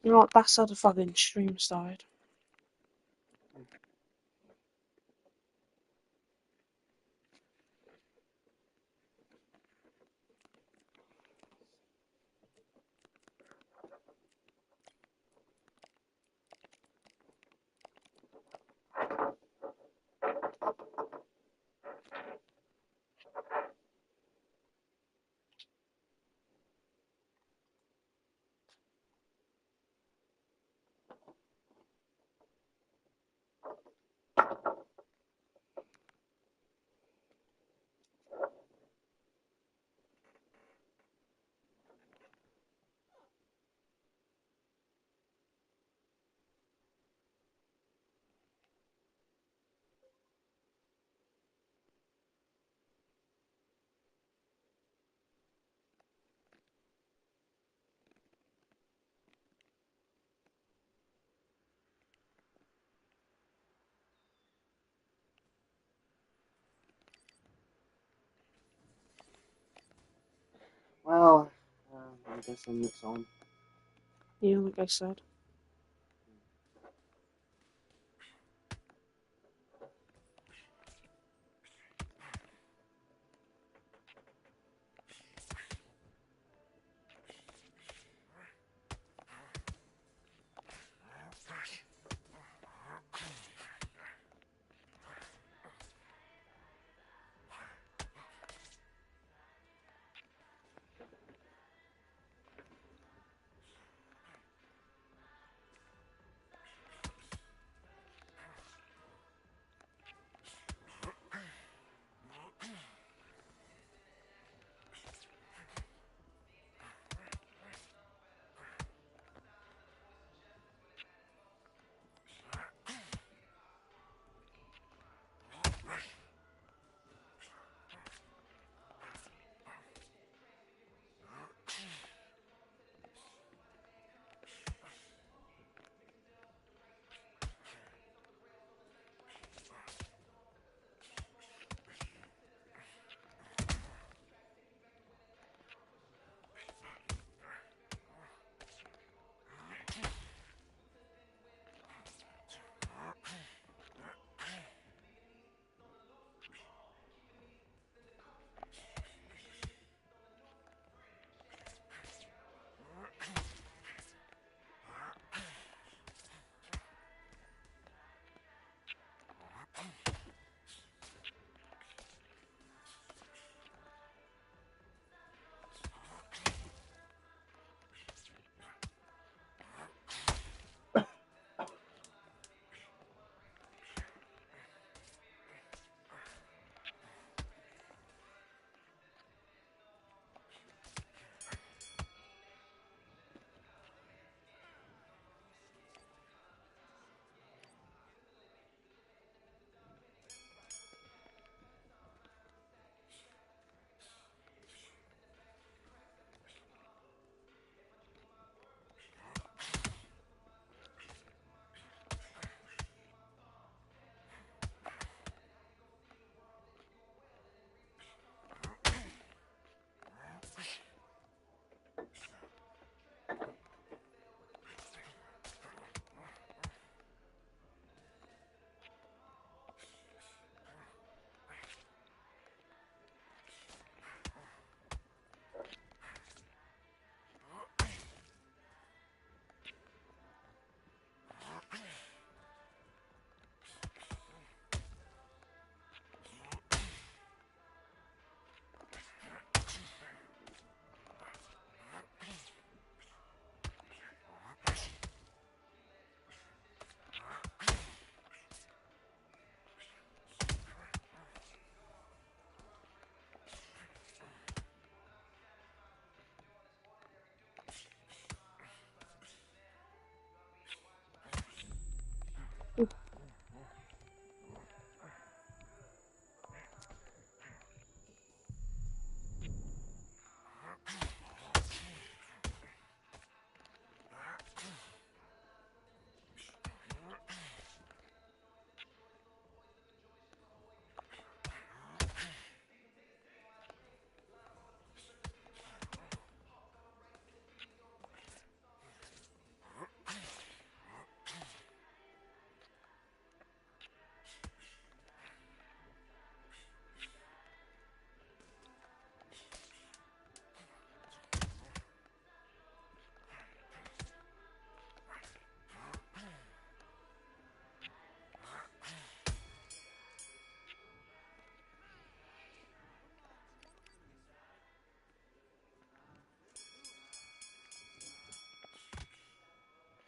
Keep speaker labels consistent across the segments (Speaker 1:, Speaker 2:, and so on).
Speaker 1: You know what? That's how the fucking stream started.
Speaker 2: Well, I guess it's on.
Speaker 1: Yeah, like I said.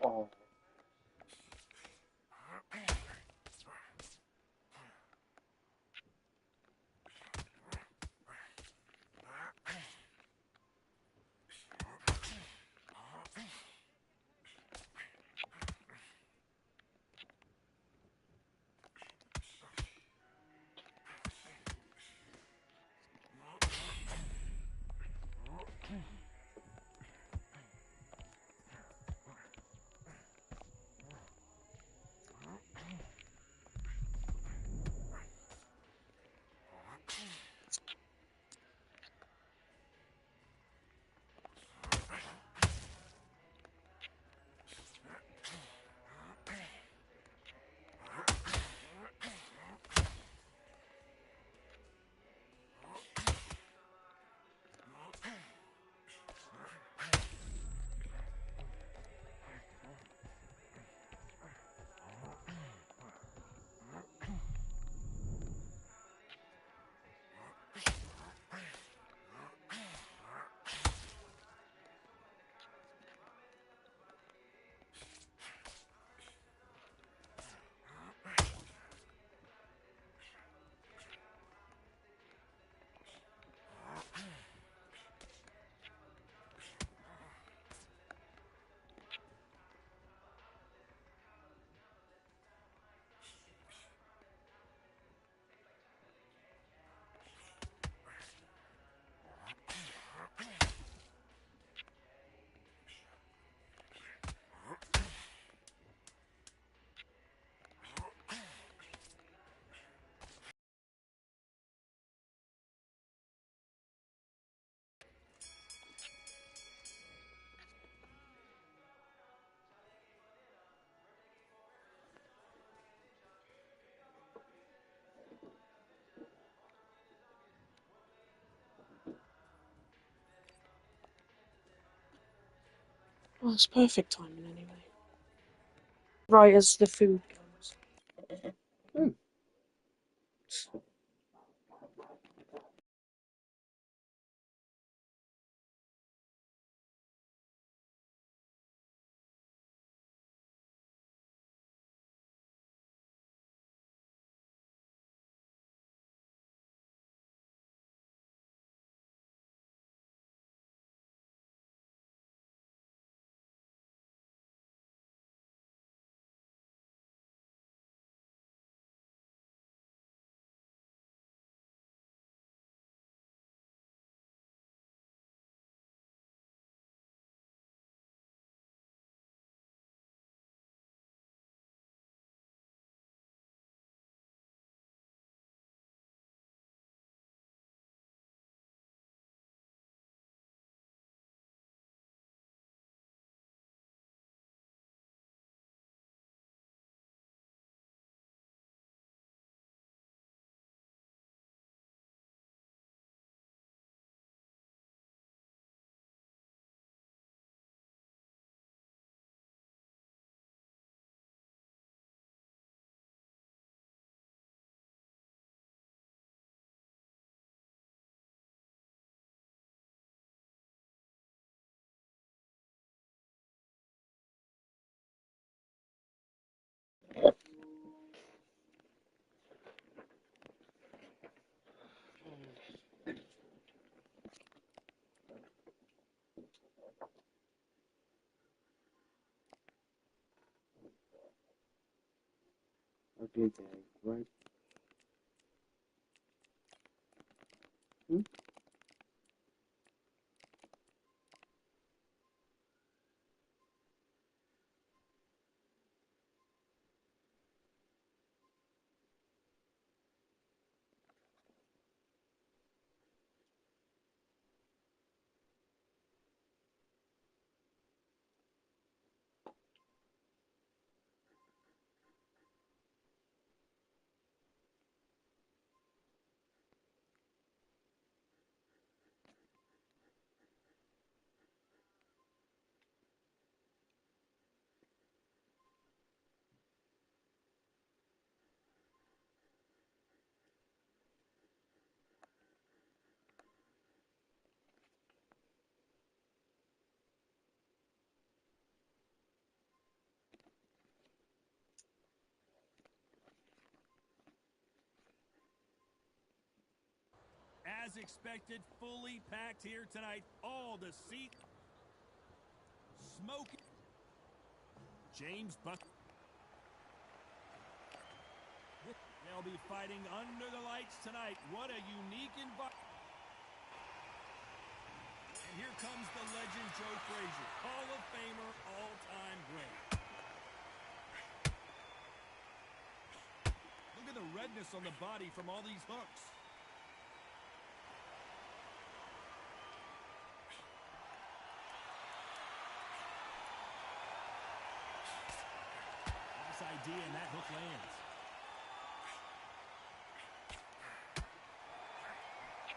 Speaker 2: Oh.
Speaker 1: Well, it's perfect timing anyway. Right as the food comes.
Speaker 2: Hmm. Okay, Dad. Right? Hmm?
Speaker 3: As expected, fully packed here tonight. All the seats smoking. James Buck. They'll be fighting under the lights tonight. What a unique environment. And here comes the legend Joe Frazier, Hall of Famer, all-time great. Look at the redness on the body from all these hooks. Nice idea, and that hook lands.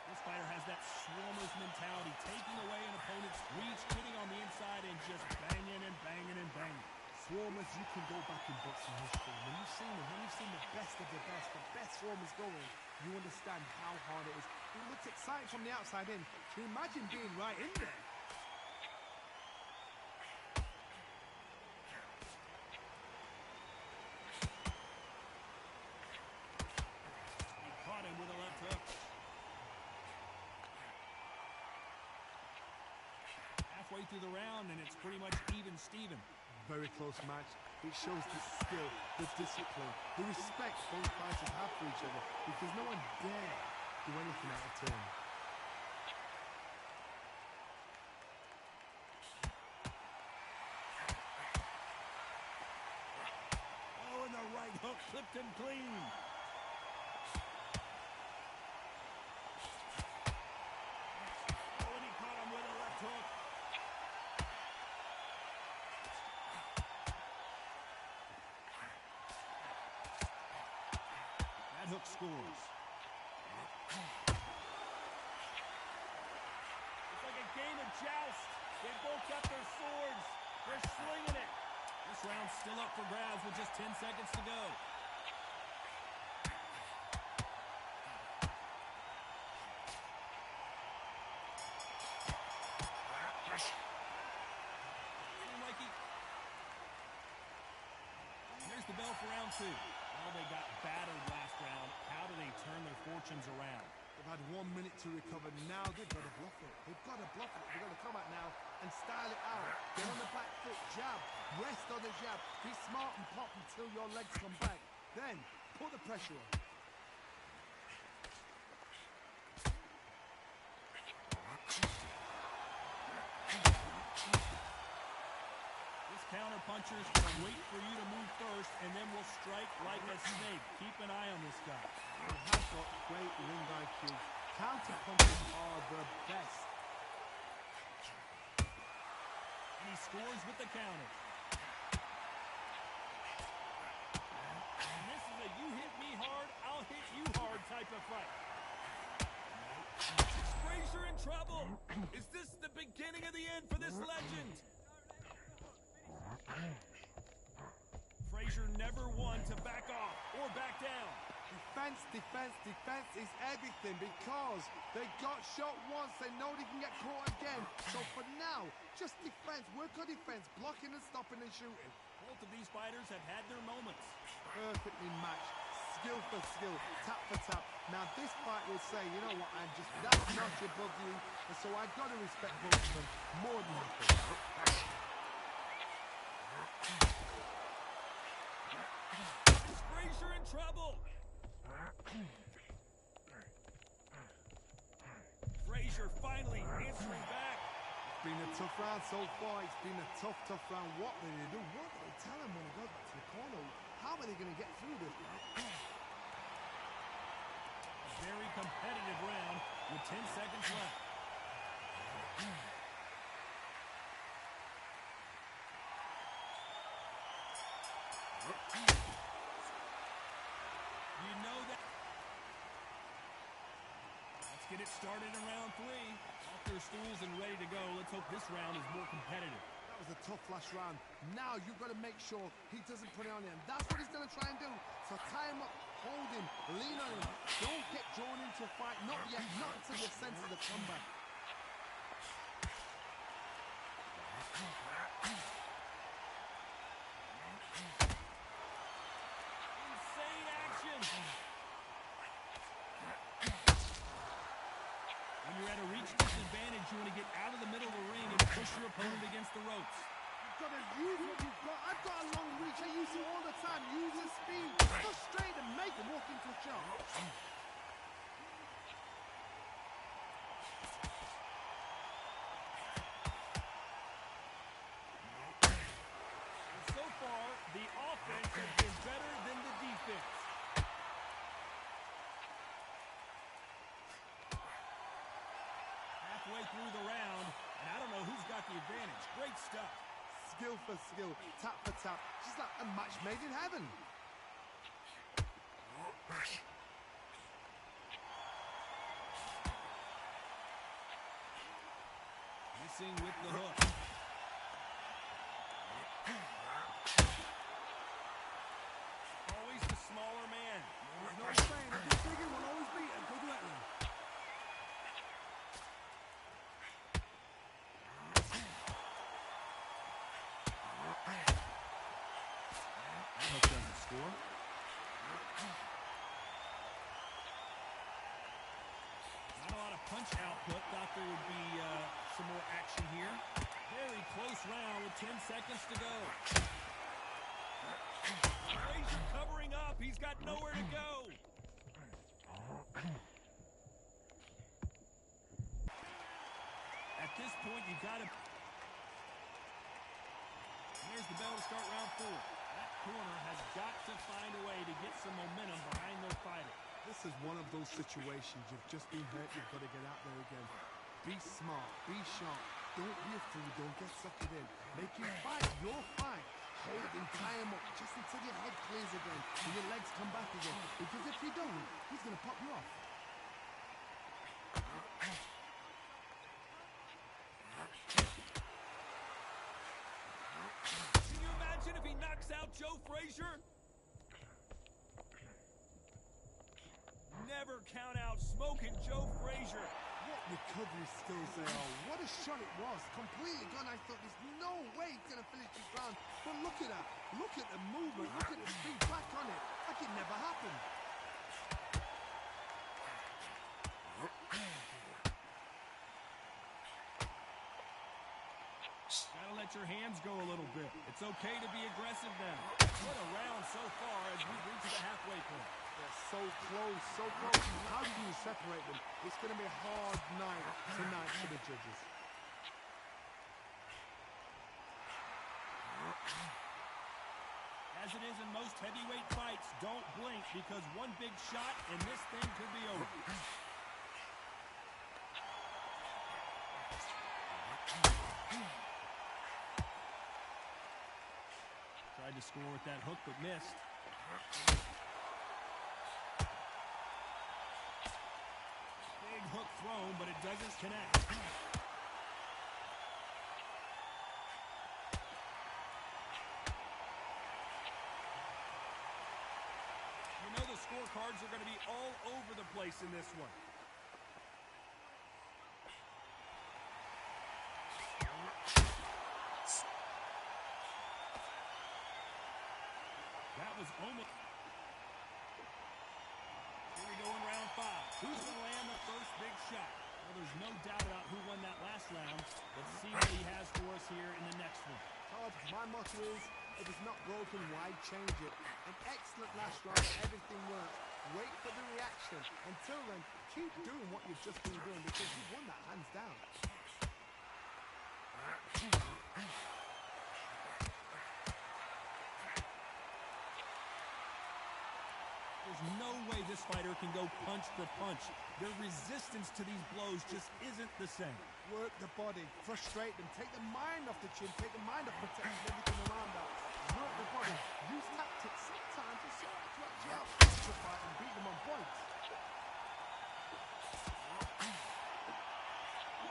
Speaker 3: This fighter has that swarmer's mentality, taking away an opponent's reach, hitting on the inside, and just banging and banging and banging.
Speaker 4: Swarmers, you can go back in boxing history. When you've seen them, when you've seen the best of the best swarmers going, you understand how hard it is. It looks exciting from the outside in. Can you imagine being right in there?
Speaker 3: He caught him with a left hook. Halfway through the round, and it's pretty much even Steven.
Speaker 4: Very close match. It shows the skill, the discipline, the respect both fighters have for each other, because no one dare do anything out of turn.
Speaker 3: Oh, and the right hook clipped him clean. Oh, and he caught him with a left hook. That hook scores. It's like a game of joust. They both got their swords. They're slinging it. This round's still up for grabs with just 10 seconds to go. Seemed like Here's the bell for round 2. Well, they got battered last round. How do they turn their fortunes around?
Speaker 4: They've had 1 minute to recover. Now they've got to bluff it. They've got to bluff it. They've got to come out now and style it out. Get on the back foot, jab, rest on the jab. Be smart and pop until your legs come back. Then, put the pressure on.
Speaker 3: This counter-puncher's going to wait for you to move first, and then we'll strike like a snake. Keep an eye on this guy.
Speaker 4: They have got great ring IQ. Counter punches are the best.
Speaker 3: And he scores with the counter. And this is a you hit me hard, I'll hit you hard type of fight. Is Frazier in trouble? Is this the beginning of the end for this legend? Frazier never one to back off or back down.
Speaker 4: Defense, defense, defense is everything, because they got shot once, they know they can get caught again. So for now, just defense, work on defense, blocking and stopping and shooting.
Speaker 3: Both of these fighters have had their moments.
Speaker 4: Perfectly matched, skill for skill, tap for tap. Now this fight will say, you know what, I'm just that notch above you, and so I've got to respect both of them more than anything.
Speaker 3: Is Frazier in trouble? Frazier finally answering back.
Speaker 4: It's been a tough round so far. It's been a tough round. What do they do? What do they tell him when he goes back to the corner? How are they going to get through this?
Speaker 3: Very competitive round with 10 seconds left. You know that. Let's get it started in round 3. Off their stools and ready to go. Let's hope this round is more competitive.
Speaker 4: That was a tough last round. Now you've got to make sure he doesn't put it on him. That's what he's going to try and do. So tie him up, hold him, lean on him. Don't get drawn into a fight. Not yet. Not until you're sense of the comeback.
Speaker 3: Insane action. opponent against the ropes.
Speaker 4: You've got to use what you've got. I've got a long reach. I use it all the time. Use the speed. Go straight and make him walk into a shot.
Speaker 3: And so far, the offense has been better than the defense. Halfway through the round, and I don't know who's got the advantage. Great stuff.
Speaker 4: Skill for skill, tap for tap. Just like a match made in heaven.
Speaker 3: Missing with the hook. Always the smaller man.
Speaker 4: There's no saying that the bigger will always beat a good weapon.
Speaker 3: That hook doesn't score. Not a lot of punch output. Thought there would be some more action here. Very close round with 10 seconds to go. Frazier covering up. He's got nowhere to go. At this point, you got to... There's the bell to start round 4. That corner has got to find a way to get some momentum behind their fighter.
Speaker 4: This is one of those situations. You've just been hurt. You've got to get out there again. Be smart. Be sharp. Don't be a fool. Don't get suckered in. Make him fight. Your fight. Hold him. Tie him up just until your head clears again and your legs come back again. Because if you don't, he's going to pop you off.
Speaker 3: Can you imagine if he knocks out Joe Frazier? Never count out smoking Joe Frazier.
Speaker 4: What recovery skills they are. What a shot it was. Completely gone. I thought there's no way he's going to finish this round. But look at that. Look at the movement. Look at the speed back on it. Like it never happened.
Speaker 3: Gotta let your hands go a little bit. It's okay to be aggressive now. What a round so far as we've reached the halfway point.
Speaker 4: They're so close, so close. How do you separate them? It's going to be a hard night tonight for the judges.
Speaker 3: As it is in most heavyweight fights, don't blink because one big shot and this thing could be over. Tried to score with that hook but missed. Big hook thrown, but it doesn't connect. You know the scorecards are going to be all over the place in this one. That was almost... Here we go in round 5. Who's going to land the first big shot? Well, there's no doubt about who won that last round. Let's see what he has for us here in the next one.
Speaker 4: Todd, my motto is, if it's not broken, why change it? An excellent last round, everything worked. Wait for the reaction. Until then, keep doing what you've just been doing because you won that hands down.
Speaker 3: There's no way this fighter can go punch for punch. Their resistance to these blows just isn't the same.
Speaker 4: Work the body, frustrate them, take the mind off the chin, take the mind off protecting everything around that. Work the body, use tactics sometimes to actually out the fight and beat them on points.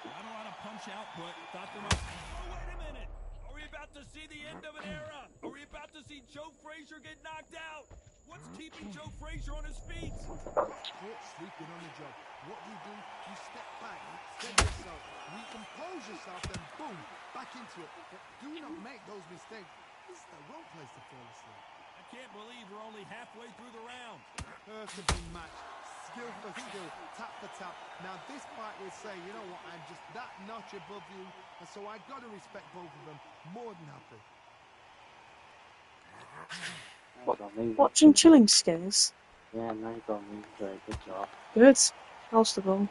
Speaker 3: Not a lot of punch output. Thought there might... Oh, wait a minute! Are we about to see the end of an era? Are we about to see Joe Frazier get knocked out? What's keeping Joe Frazier on his feet?
Speaker 4: Caught sleeping on the job. What do? You step back, steady yourself, recompose yourself, then boom, back into it. But do not make those mistakes. This is the wrong place to fall asleep.
Speaker 3: I can't believe we're only halfway through the round.
Speaker 4: Perfectly matched. Skill for skill, tap for tap. Now this fight will say, you know what, I'm just that notch above you, and so I got to respect both of them. More than happy.
Speaker 1: Watching Chilling Scares.
Speaker 2: Yeah, now you got me. Great, good job.
Speaker 1: Good. How's the goal?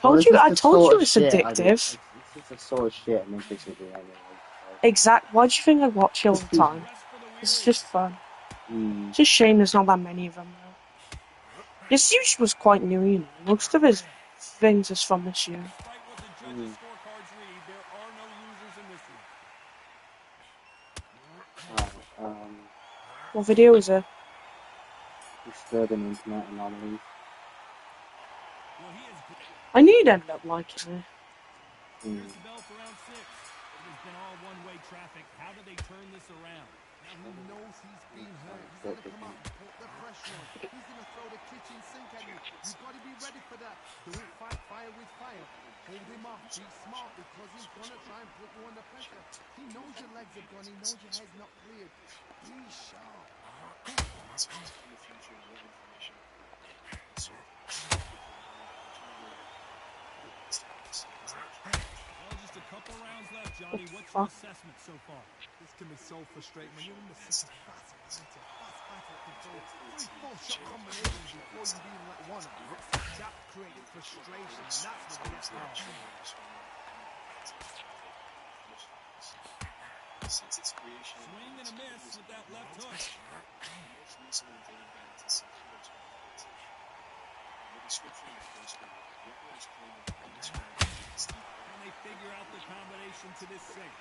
Speaker 2: Well,
Speaker 1: I told you it's addictive.
Speaker 2: It's just the sort of shit I'm interested in anyway.
Speaker 1: Why do you think I watch it all the time? It's just fun. It's a shame there's not that many of them though. This usually was quite new, you know. Most of his things is from this year. What video is it?
Speaker 2: Disturbing internet anomalies.
Speaker 1: I knew you'd end up liking it.
Speaker 3: Here's the bell for round 6. It has been all one-way traffic. How do they turn this around?
Speaker 4: Now he knows he's been hurt. He's going to come out and put the pressure on. He's going to throw the kitchen sink at you. You've got to be ready for that. Don't fight fire with fire. Hold him off. Be smart because he's going to try and put you under pressure. He knows your legs are gone. He knows your head's not cleared. Be sharp.
Speaker 3: Well, just a couple rounds left, Johnny. What's your assessment so far?
Speaker 4: This can be so frustrating when you're in the fast fighter control. 3-4 shot combinations before you even let one up. That creates frustration, and that's what gets hard.
Speaker 3: Swing and a miss with that left hook. Can they figure out the combination to this sink?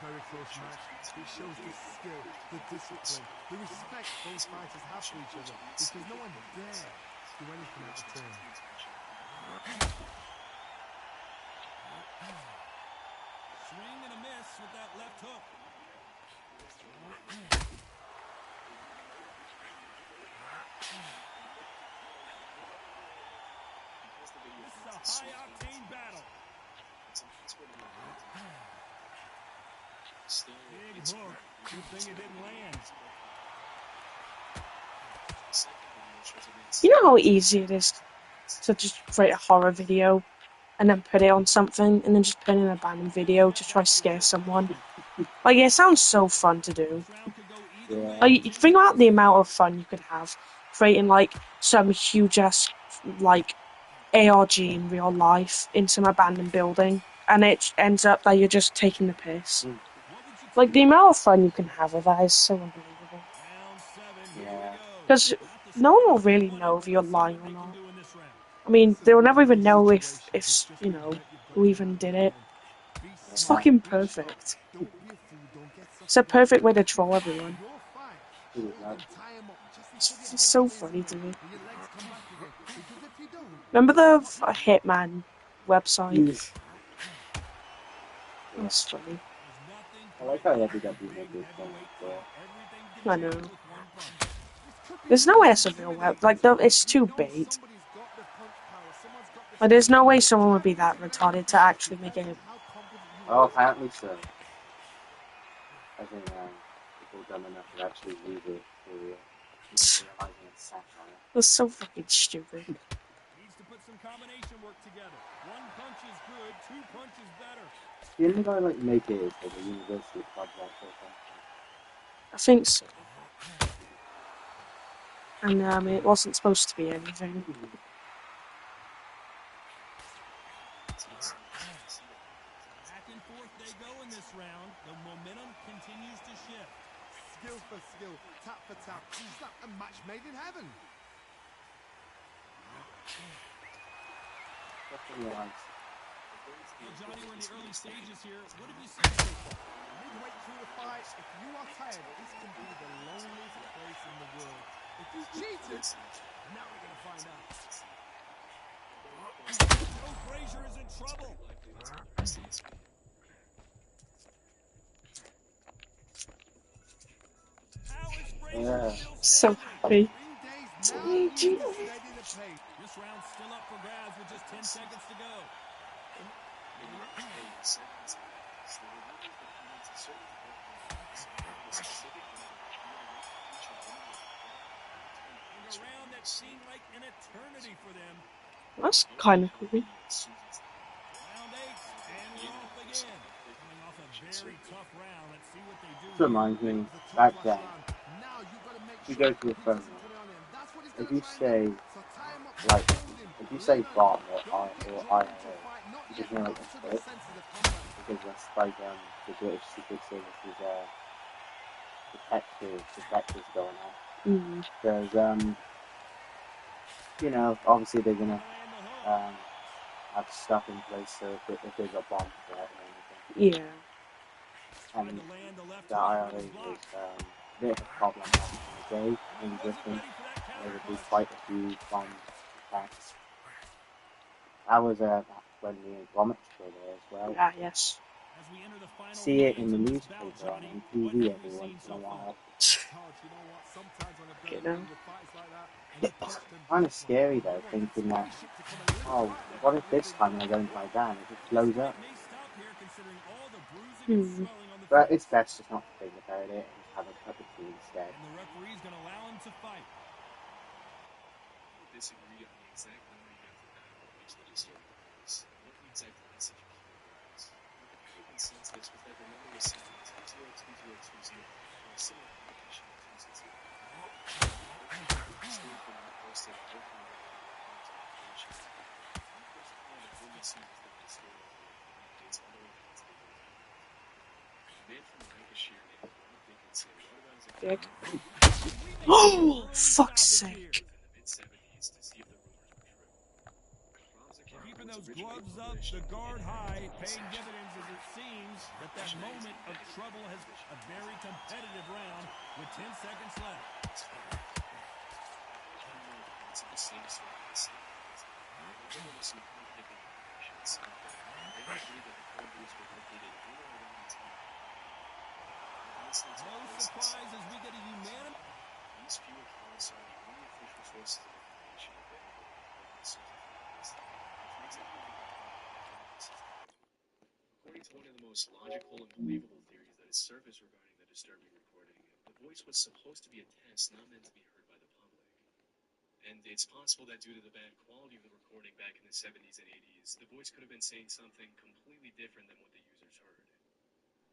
Speaker 4: Very close match. It shows the skill, the discipline, the respect both fighters have for each other, because no one dare do anything out of turn.
Speaker 3: Swing and a miss with that left hook. This is a high-octane battle. Big hook. Good thing it didn't land.
Speaker 1: You know how easy it is to just create a horror video and then put it on something and then just put in an abandoned video to try to scare someone? Like, it sounds so fun to do. Like, think about the amount of fun you could have creating, like, some huge-ass, like, ARG in real life in some abandoned building, and it ends up that you're just taking the piss. Like, the amount of fun you can have with that is so unbelievable.
Speaker 2: Yeah.
Speaker 1: Because no one will really know if you're lying or not. I mean, they'll never even know if you know, who even did it. It's fucking perfect. It's a perfect way to troll everyone. It's so funny to me. Remember the Hitman website? That's funny.
Speaker 2: I like how WWE made this one as well.
Speaker 1: I know. There's no way it's a real web. Like, it's too bait. Like, there's no way someone would be that retarded to actually make it.
Speaker 2: Oh, apparently so. I think people dumb enough to actually leave it for real. Realizing it's satire.
Speaker 1: That's so fucking stupid.
Speaker 3: Needs to put some combination work together. One punch is good, 2 punches better.
Speaker 2: Didn't I like make it for the university project or something?
Speaker 1: I think so. And it wasn't supposed to be anything.
Speaker 3: Back and forth they go in this round. The momentum continues to shift.
Speaker 4: Skill for skill, tap for tap. Is that a match made in heaven?
Speaker 3: Well, Johnny, we're in the early stages here. What have you seen so far?
Speaker 4: Midway through the fight, if you are tired, this can be the loneliest place in the world. If you cheated, now we're going to find out.
Speaker 3: Joe Frazier is in trouble. How is Frazier still
Speaker 1: So
Speaker 3: standing?
Speaker 1: happy.
Speaker 4: 3 days now, he's steady the pace.
Speaker 3: This round's still up for grabs with just 10 seconds to go. And a round that seemed like an eternity for them.
Speaker 1: That's kind of creepy.
Speaker 3: Round 8, and we're off again. Coming off a very tough round. Let's see what they do
Speaker 2: This
Speaker 3: here.
Speaker 2: reminds me, back then, you go to your phone, if you say, like, if you say bomb or IRA, you just know like a clip, because that's like the British Secret Service's detectives going on. Because you know, obviously they're gonna have stuff in place so if there's a bomb threat or anything.
Speaker 1: Yeah.
Speaker 2: And the IRA was a bit of a problem back in the day in Britain. There would be quite a few bomb attacks. That was when the grommets were there as well.
Speaker 1: Ah, yes.
Speaker 2: See it in the newspaper on TV every once in a while.
Speaker 1: You know.
Speaker 2: It's kind of scary though, thinking that, oh, what if this time I go into my van, it just blows up? But it's best just not to think about it and just have a cup of tea instead.
Speaker 3: And the referee's going to allow him to fight.
Speaker 5: Disagree on the exact numbering of the battle which the disturbing was, and what the exact message of the was. The common consensus was that the number was set to 202020 or a similar combination of 200. Still from the posted local information. Unfortunately, the only scene was the story of the States all the way back to the a man from Lancashire named Rob Dickinson wrote about his
Speaker 1: Dick.
Speaker 5: account
Speaker 1: Oh, fuck's sake.
Speaker 5: in the mid-70s to see if the rumors were true. Rob's account
Speaker 3: Keeping
Speaker 5: was
Speaker 3: those
Speaker 5: originally
Speaker 3: gloves up,
Speaker 5: published
Speaker 3: the
Speaker 5: in
Speaker 3: guard
Speaker 5: the
Speaker 3: high,
Speaker 5: 1980s.
Speaker 3: paying dividends as it seems that moment of trouble has a very competitive round with 10 seconds left.
Speaker 5: It's the same sort of message. There were some conflicting information. They agreed that the cold boots were located in or around the town.
Speaker 3: No surprise as we get a unanimous.
Speaker 5: These few accounts are the only official sources of information available on the surface. According to one of the most logical and believable theories that has surfaced regarding the disturbing recording, the voice was supposed to be a test not meant to be heard by the public. And it's possible that due to the bad quality of the recording back in the 70s and 80s, the voice could have been saying something completely different than what the users heard.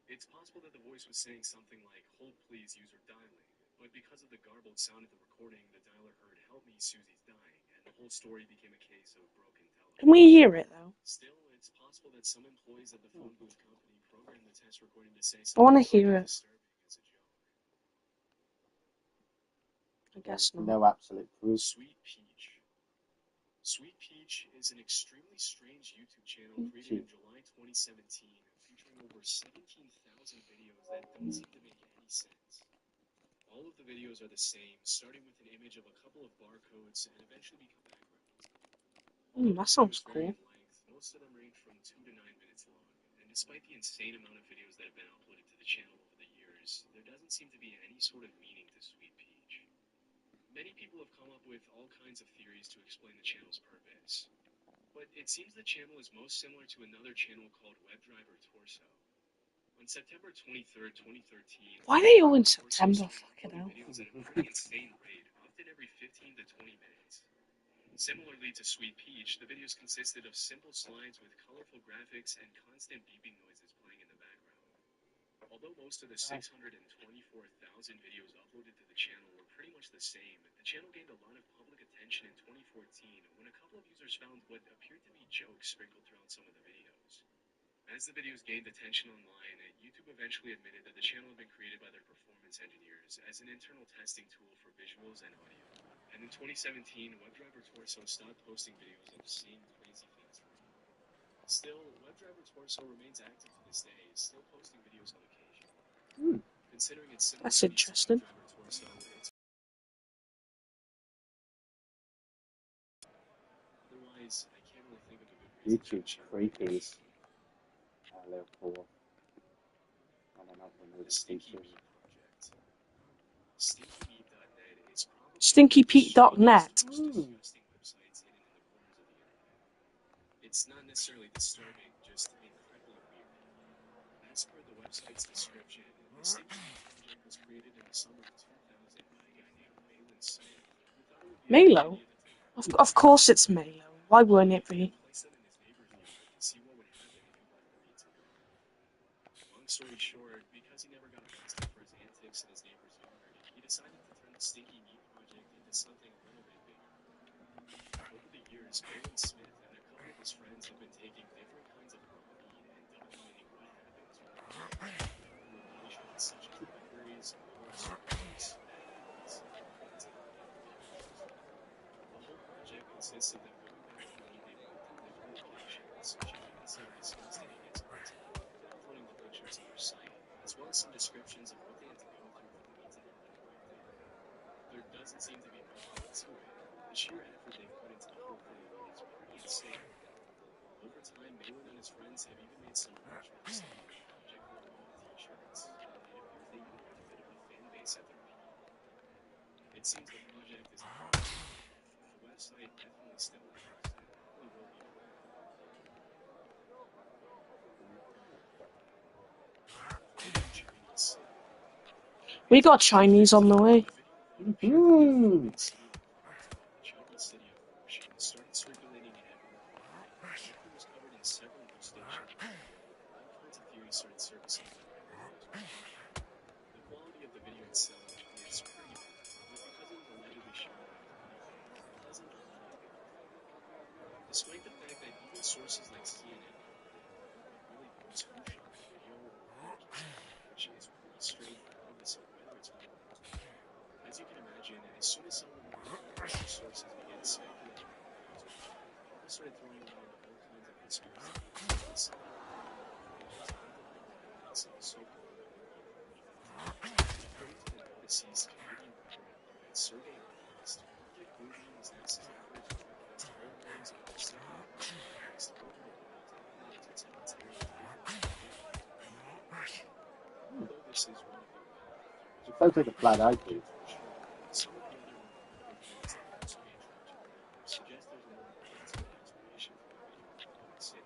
Speaker 5: It's possible that the voice was saying something like, "Hold please, user dialing," but because of the garbled sound of the recording, the dialer heard, "Help me, Susie's dying," and the whole story became a case of broken telephone.
Speaker 1: Can we hear it, though?
Speaker 5: Still, it's possible that some employees at the phone booth company programmed the test recording to say
Speaker 1: I want to
Speaker 5: something
Speaker 1: hear it.
Speaker 5: disturbing as a joke.
Speaker 1: I guess not.
Speaker 2: No absolute proof.
Speaker 5: Sweet Peach. Sweet Peach is an extremely strange YouTube channel created in July 2017, featuring over 17,000 videos that don't seem to make any sense. All of the videos are the same, starting with an image of a couple of barcodes and eventually become backgrounds.
Speaker 1: That sounds cool.
Speaker 5: Most of them range from 2 to 9 minutes long, and despite the insane amount of videos that have been uploaded to the channel over the years, there doesn't seem to be any sort of meaning to Sweet Peach. Many people have come up with all kinds of theories to explain the channel's purpose, but it seems the channel is most similar to another channel called WebDriver Torso. On September 23rd, 2013,
Speaker 1: Why are they all in September? Fucking hell.
Speaker 5: videos at a pretty insane rate, often every 15 to 20 minutes. Similarly to Sweet Peach, the videos consisted of simple slides with colorful graphics and constant beeping noises playing in the background. Although most of the 624,000 videos uploaded to the channel were pretty much the same, the channel gained a lot of public attention in 2014 when a couple of users found what appeared to be jokes sprinkled throughout some of the videos. As the videos gained attention online, YouTube eventually admitted that the channel had been created by their performance engineers as an internal testing tool for visuals and audio. And in 2017, WebDriver Torso stopped posting videos of the same crazy things. Still, WebDriver Torso remains active to this day, still posting videos on occasion. Considering its
Speaker 1: That's
Speaker 5: similarities to
Speaker 1: interesting.
Speaker 5: WebDriver Torso, it's otherwise, I can't really think of a good reason.
Speaker 2: YouTube's creepy. Hello, poor. I don't know if
Speaker 5: The Stinky Pete Project. StinkyPete.net is probably
Speaker 1: StinkyPete.net.
Speaker 5: disgusting websites hidden in the corners of the internet. It's not necessarily disturbing, just incredibly weird. As per the website's description, the Stinky Pete Project was created in the summer of 2000 by a guy named Balin Smith, who thought it would be
Speaker 1: Malo? Of course it's Malo. Why wouldn't it be?
Speaker 5: Placed them in his neighbor's yard to see what would happen if he let them eat them. Long story short, because he never got arrested for his antics in his neighbor's yard, he decided to turn the stinky meat project into something a little bit bigger. Over the years, Owen Smith and a couple of his friends have been taking different kinds of raw meat and documenting what happens when they eat it through locations such as libraries, malls, parks, factories, and television commercials. The whole project consists of them going back to the meat they bought from different locations, checking inside the skin it gets into, and uploading the pictures to their site, as well as some descriptions of what they had to go through for the meat to end up right there. There doesn't seem to be much more to it. The sheer effort they put into the whole thing is pretty insane. Over time, Malin and his friends have even made some merch with the Stinky Meat Project logo on t-shirts, and it appears they even have a bit of a fan base at their peak. It seems the project is not really taking off, but the website definitely still is, and probably will be for a while. Vegan Chinese.
Speaker 1: We got Chinese on the way.
Speaker 5: Chinese city of Wuxi started circulating in everywhere online. The article was covered in several news stations. All kinds of theories started surfacing about the video as well. The quality of the video itself is pretty bad, but because it was allegedly shot on a cloudy day, it doesn't look anything. Despite the fact that even sources like CNN denied it, no one really knows who shot the video or where it came from, which is pretty strange regardless of whether it's real or not. As you can imagine, as soon as some of the more credible sources began speculating on the video's origin, people started throwing around all kinds of conspiracy theories that somehow the video or footage is linked up with the events of the so-called Armenian project. According to the now deceased Canadian writer and poet Sergei Ernest, Project Bluebeam was NASA's effort to broadcast holograms of the Stinky Meat Project all over the world in an effort to tell tales of different conspiracy theories. Although this is one of the more popular theories
Speaker 2: It sounds like a
Speaker 5: regarding
Speaker 2: flat
Speaker 5: the
Speaker 2: eyed
Speaker 5: project for sure, some of the other more popular theories that have also gained traction online suggest there's a more plausible explanation for the video of the floating city.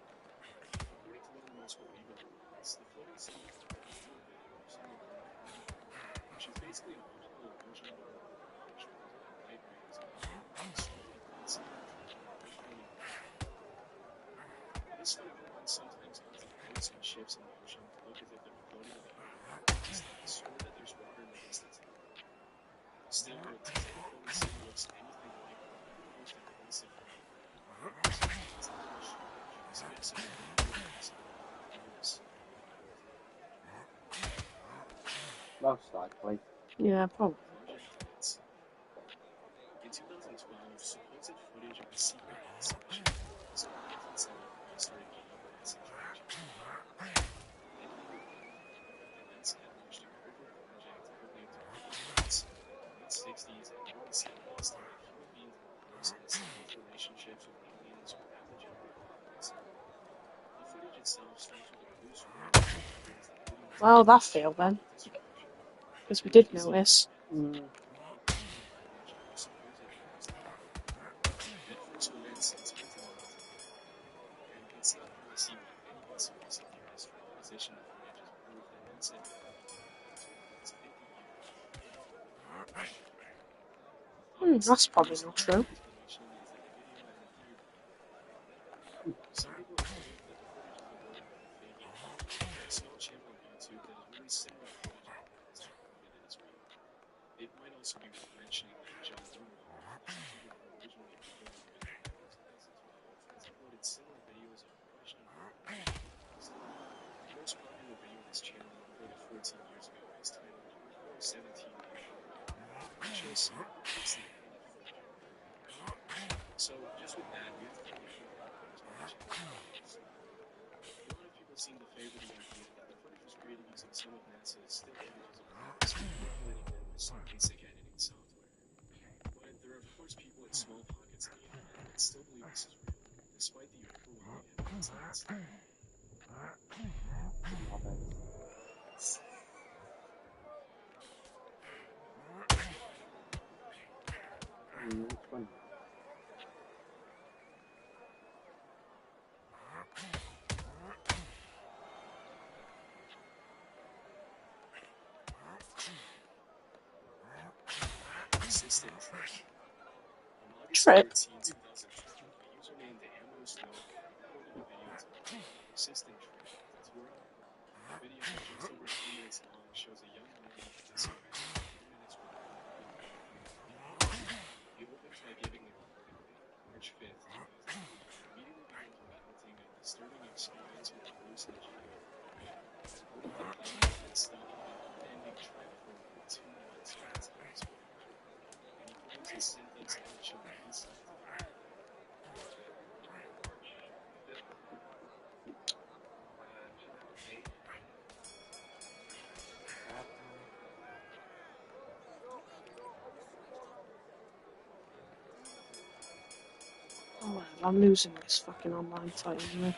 Speaker 5: According to one of the most believable ones, the floating city is a real video of someone running through the water, which is basically an optical illusion of a world which flows by light rays and water slowly glancing through an ever-floating body of water. This phenomenon sometimes causes boats and ships in the ocean to look as if they're floating above the water constants, or that there's water in the distance in the background. Still, to say the floating city looks anything like what the proposed invasive phenomenon is a little strange, suggesting that the video could be something nefarious and unrelated to the project.
Speaker 2: Most likely.
Speaker 1: Yeah, probably.
Speaker 5: Project Nancy. In 2012, supposed footage of a secret NASA mission to Mars in 1973 started gaining massive traction online. Many people believed that NASA had launched a covert project codenamed Project Nancy in the late 60s and early 70s to get human beings on Mars and establish relationships with aliens who have the gender of humans. The footage itself starts with a blue screen that reveals the hidden
Speaker 1: Well, that
Speaker 5: technology
Speaker 1: failed then,
Speaker 5: beneath the structure.
Speaker 1: because we
Speaker 5: Very
Speaker 1: did
Speaker 5: easy to
Speaker 1: notice.
Speaker 5: forget the footage completely ignored the image of the supposed Mars landing. At first glance, it's hard to know what to think about it, and it's not hard to see why many conspiracy theorists try to position the footage as proof that NASA knew about the plans for the past 50 years before it even happened.
Speaker 1: That's
Speaker 5: Obviously, the
Speaker 1: probably
Speaker 5: most
Speaker 1: not
Speaker 5: likely
Speaker 1: true.
Speaker 5: explanation is that the video had an appeared manipulated. Some people have claimed that the footage is the work of a fake alien, or a small channel on YouTube that has released similar footage in the past and promoted it as real. It might also be worth mentioning that John Lumos, the YouTuber who originally reported the video back in 2012, has uploaded similar videos of questionable footage in the past. The most popular video on his channel, uploaded 14 years ago, is titled Apollo 17 Reunited, and it shows some obviously edited footage of the program. So, just with that, we have to be careful with what goes on the channel nowadays. A lot of people seem to favor the idea that the footage was created using some of NASA's still images of Mars, manipulating them with some basic editing software. But there are of course people in small pockets of the internet that still believe this is real, despite the overwhelming evidence against it.
Speaker 2: Love it. Which one?
Speaker 5: Assisted track.
Speaker 1: Trip.
Speaker 5: 13, 2012, a user named AmmoSnow uploaded a video titled Persistent Trip to Twitter. The video, just over 2 minutes long, shows a young man disappearing for 10 minutes without reporting anything. He opens by giving a recorded date, March 5th, 2012, and immediately begins recounting a disturbing experience with a hallucinogen. Quote, the plane had been stuck on an unending trip for over 2 months when its tires punctured, and he claims his symptoms haven't shown any signs of improvement.
Speaker 1: Oh, well, I'm losing this fucking online fight anyway.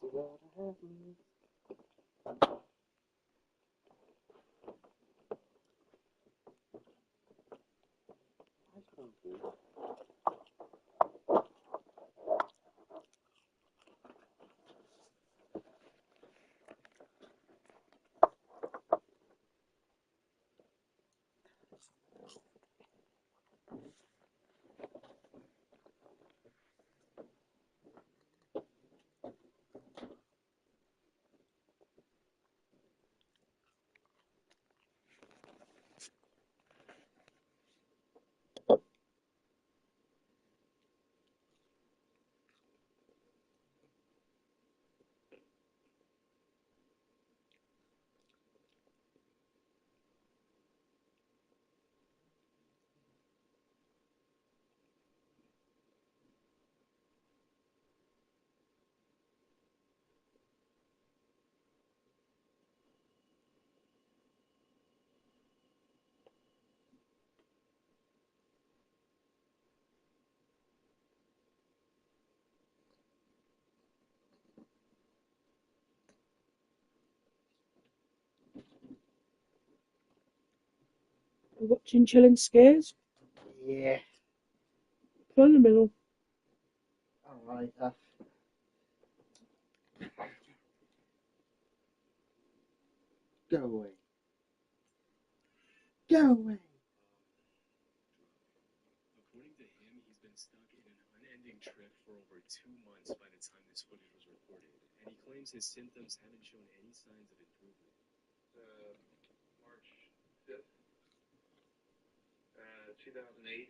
Speaker 2: the world I have me.
Speaker 1: Watching Chilling Scares.
Speaker 2: Yeah.
Speaker 1: Go in the middle.
Speaker 2: Alright, go away. Go away.
Speaker 5: According to him, he's been stuck in an unending trip for over 2 months by the time this footage was recorded, and he claims his symptoms haven't shown any signs of improvement.
Speaker 6: March 5th, 2008.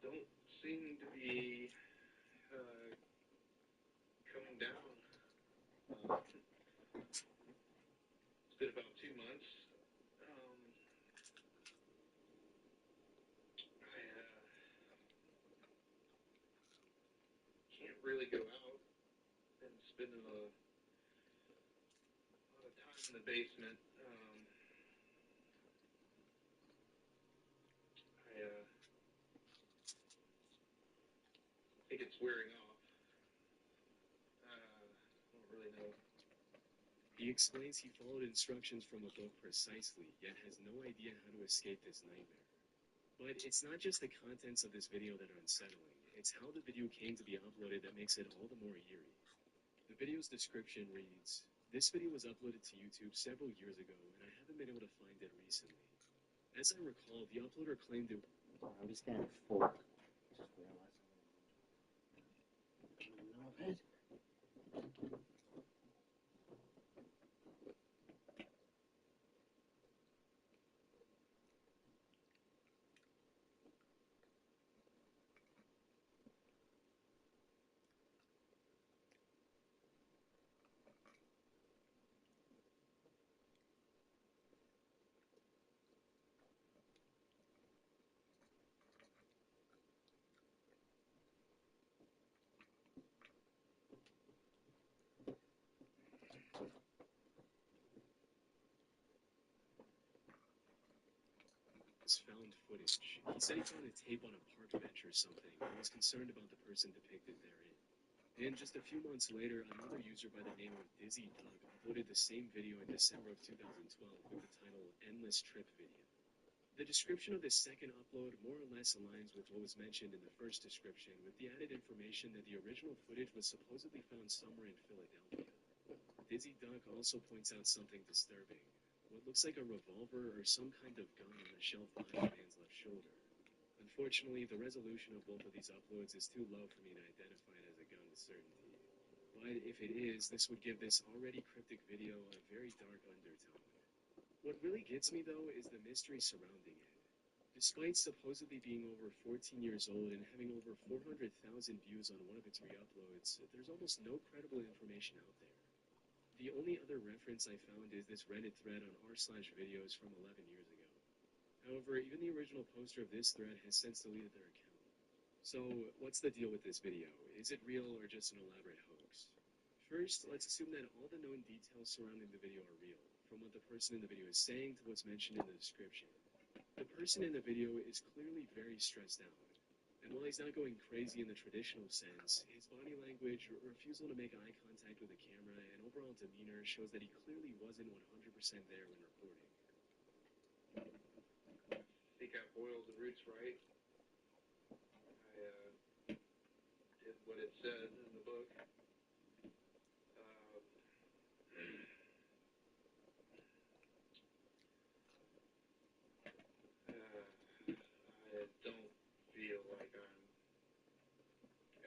Speaker 6: Don't seem to be coming down. It's been about 2 months. I can't really go out. Been spending a lot of time in the basement. I think it's wearing off. I don't really know.
Speaker 5: He explains he followed instructions from a book precisely, yet has no idea how to escape this nightmare. But it's not just the contents of this video that are unsettling, it's how the video came to be uploaded that makes it all the more eerie. The video's description reads, "This video was uploaded to YouTube several years ago, and I haven't been able to find it recently." As I recall, the uploader claimed it...
Speaker 2: I'm just getting full. Just realized I'm in the middle of it.
Speaker 5: found footage. He said he found a tape on a park bench or something and was concerned about the person depicted therein. And just a few months later, another user by the name of Dizzy Doug uploaded the same video in December of 2012 with the title Endless Trip Video. The description of this second upload more or less aligns with what was mentioned in the first description, with the added information that the original footage was supposedly found somewhere in Philadelphia. Dizzy Doug also points out something disturbing. What looks like a revolver or some kind of gun on a shelf behind the man's left shoulder. Unfortunately, the resolution of both of these uploads is too low for me to identify it as a gun with certainty. But if it is, this would give this already cryptic video a very dark undertone. What really gets me, though, is the mystery surrounding it. Despite supposedly being over 14 years old and having over 400,000 views on one of its re-uploads, there's almost no credible information out there. The only other reference I found is this Reddit thread on r/videos from 11 years ago. However, even the original poster of this thread has since deleted their account. So, what's the deal with this video? Is it real or just an elaborate hoax? First, let's assume that all the known details surrounding the video are real, from what the person in the video is saying to what's mentioned in the description. The person in the video is clearly very stressed out. And while he's not going crazy in the traditional sense, his body language, refusal to make eye contact with the camera, and overall demeanor shows that he clearly wasn't 100% there when reporting.
Speaker 6: I think I boiled the roots right. I did what it says in the book. I don't feel like I'm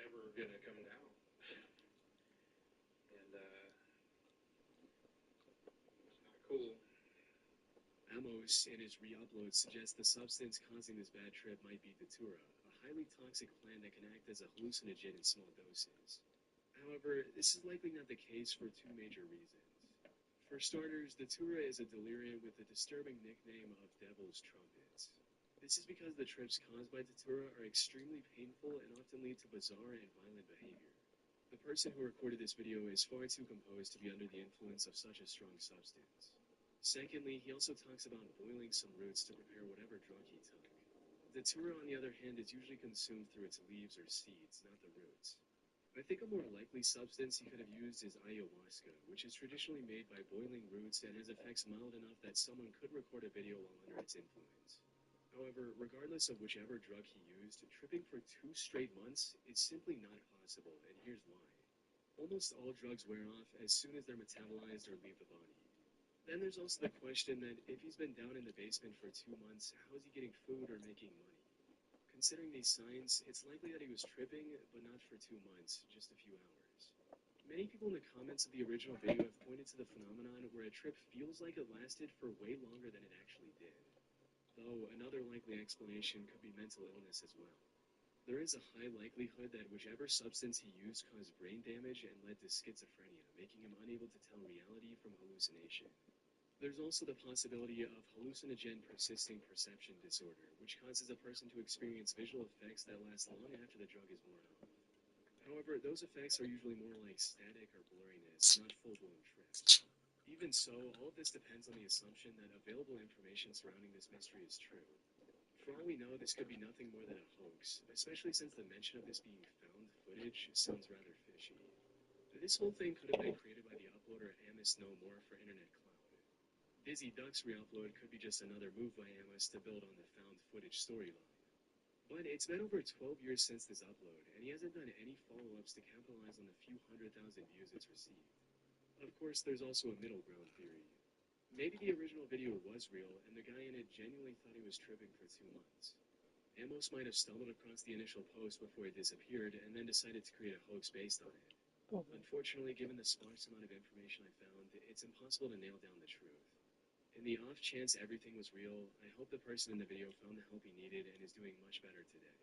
Speaker 6: ever gonna come down. And it's not cool.
Speaker 5: Amos, in his re-upload, suggests the substance causing this bad trip might be datura, a highly toxic plant that can act as a hallucinogen in small doses. However, this is likely not the case for two major reasons. For starters, datura is a delirium with the disturbing nickname of Devil's Trumpets. This is because the trips caused by datura are extremely painful and often lead to bizarre and violent behavior. The person who recorded this video is far too composed to be under the influence of such a strong substance. Secondly, he also talks about boiling some roots to prepare whatever drug he took. Datura, on the other hand, is usually consumed through its leaves or seeds, not the roots. I think a more likely substance he could have used is ayahuasca, which is traditionally made by boiling roots and has effects mild enough that someone could record a video while under its influence. However, regardless of whichever drug he used, tripping for 2 straight months is simply not possible, and here's why. Almost all drugs wear off as soon as they're metabolized or leave the body. Then there's also the question that if he's been down in the basement for 2 months, how is he getting food or making money? Considering these signs, it's likely that he was tripping, but not for 2 months, just a few hours. Many people in the comments of the original video have pointed to the phenomenon where a trip feels like it lasted for way longer than it actually did. Though another likely explanation could be mental illness as well. There is a high likelihood that whichever substance he used caused brain damage and led to schizophrenia, making him unable to tell reality from hallucination. There's also the possibility of hallucinogen persisting perception disorder, which causes a person to experience visual effects that last long after the drug is worn off. However, those effects are usually more like static or blurriness, not full-blown trips. Even so, all of this depends on the assumption that available information surrounding this mystery is true. For all we know, this could be nothing more than a hoax, especially since the mention of this being found footage sounds rather fishy. This whole thing could have been created by the uploader Amos No More for Internet Cloud. Dizzy Duck's re-upload could be just another move by Amos to build on the found footage storyline. But it's been over 12 years since this upload, and he hasn't done any follow-ups to capitalize on the few 100,000 views it's received. Of course, there's also a middle ground theory. Maybe the original video was real, and the guy in it genuinely thought he was tripping for 2 months. Amos might have stumbled across the initial post before it disappeared, and then decided to create a hoax based on it. Unfortunately, given the sparse amount of information I found, it's impossible to nail down the truth. In the off chance everything was real, I hope the person in the video found the help he needed and is doing much better today.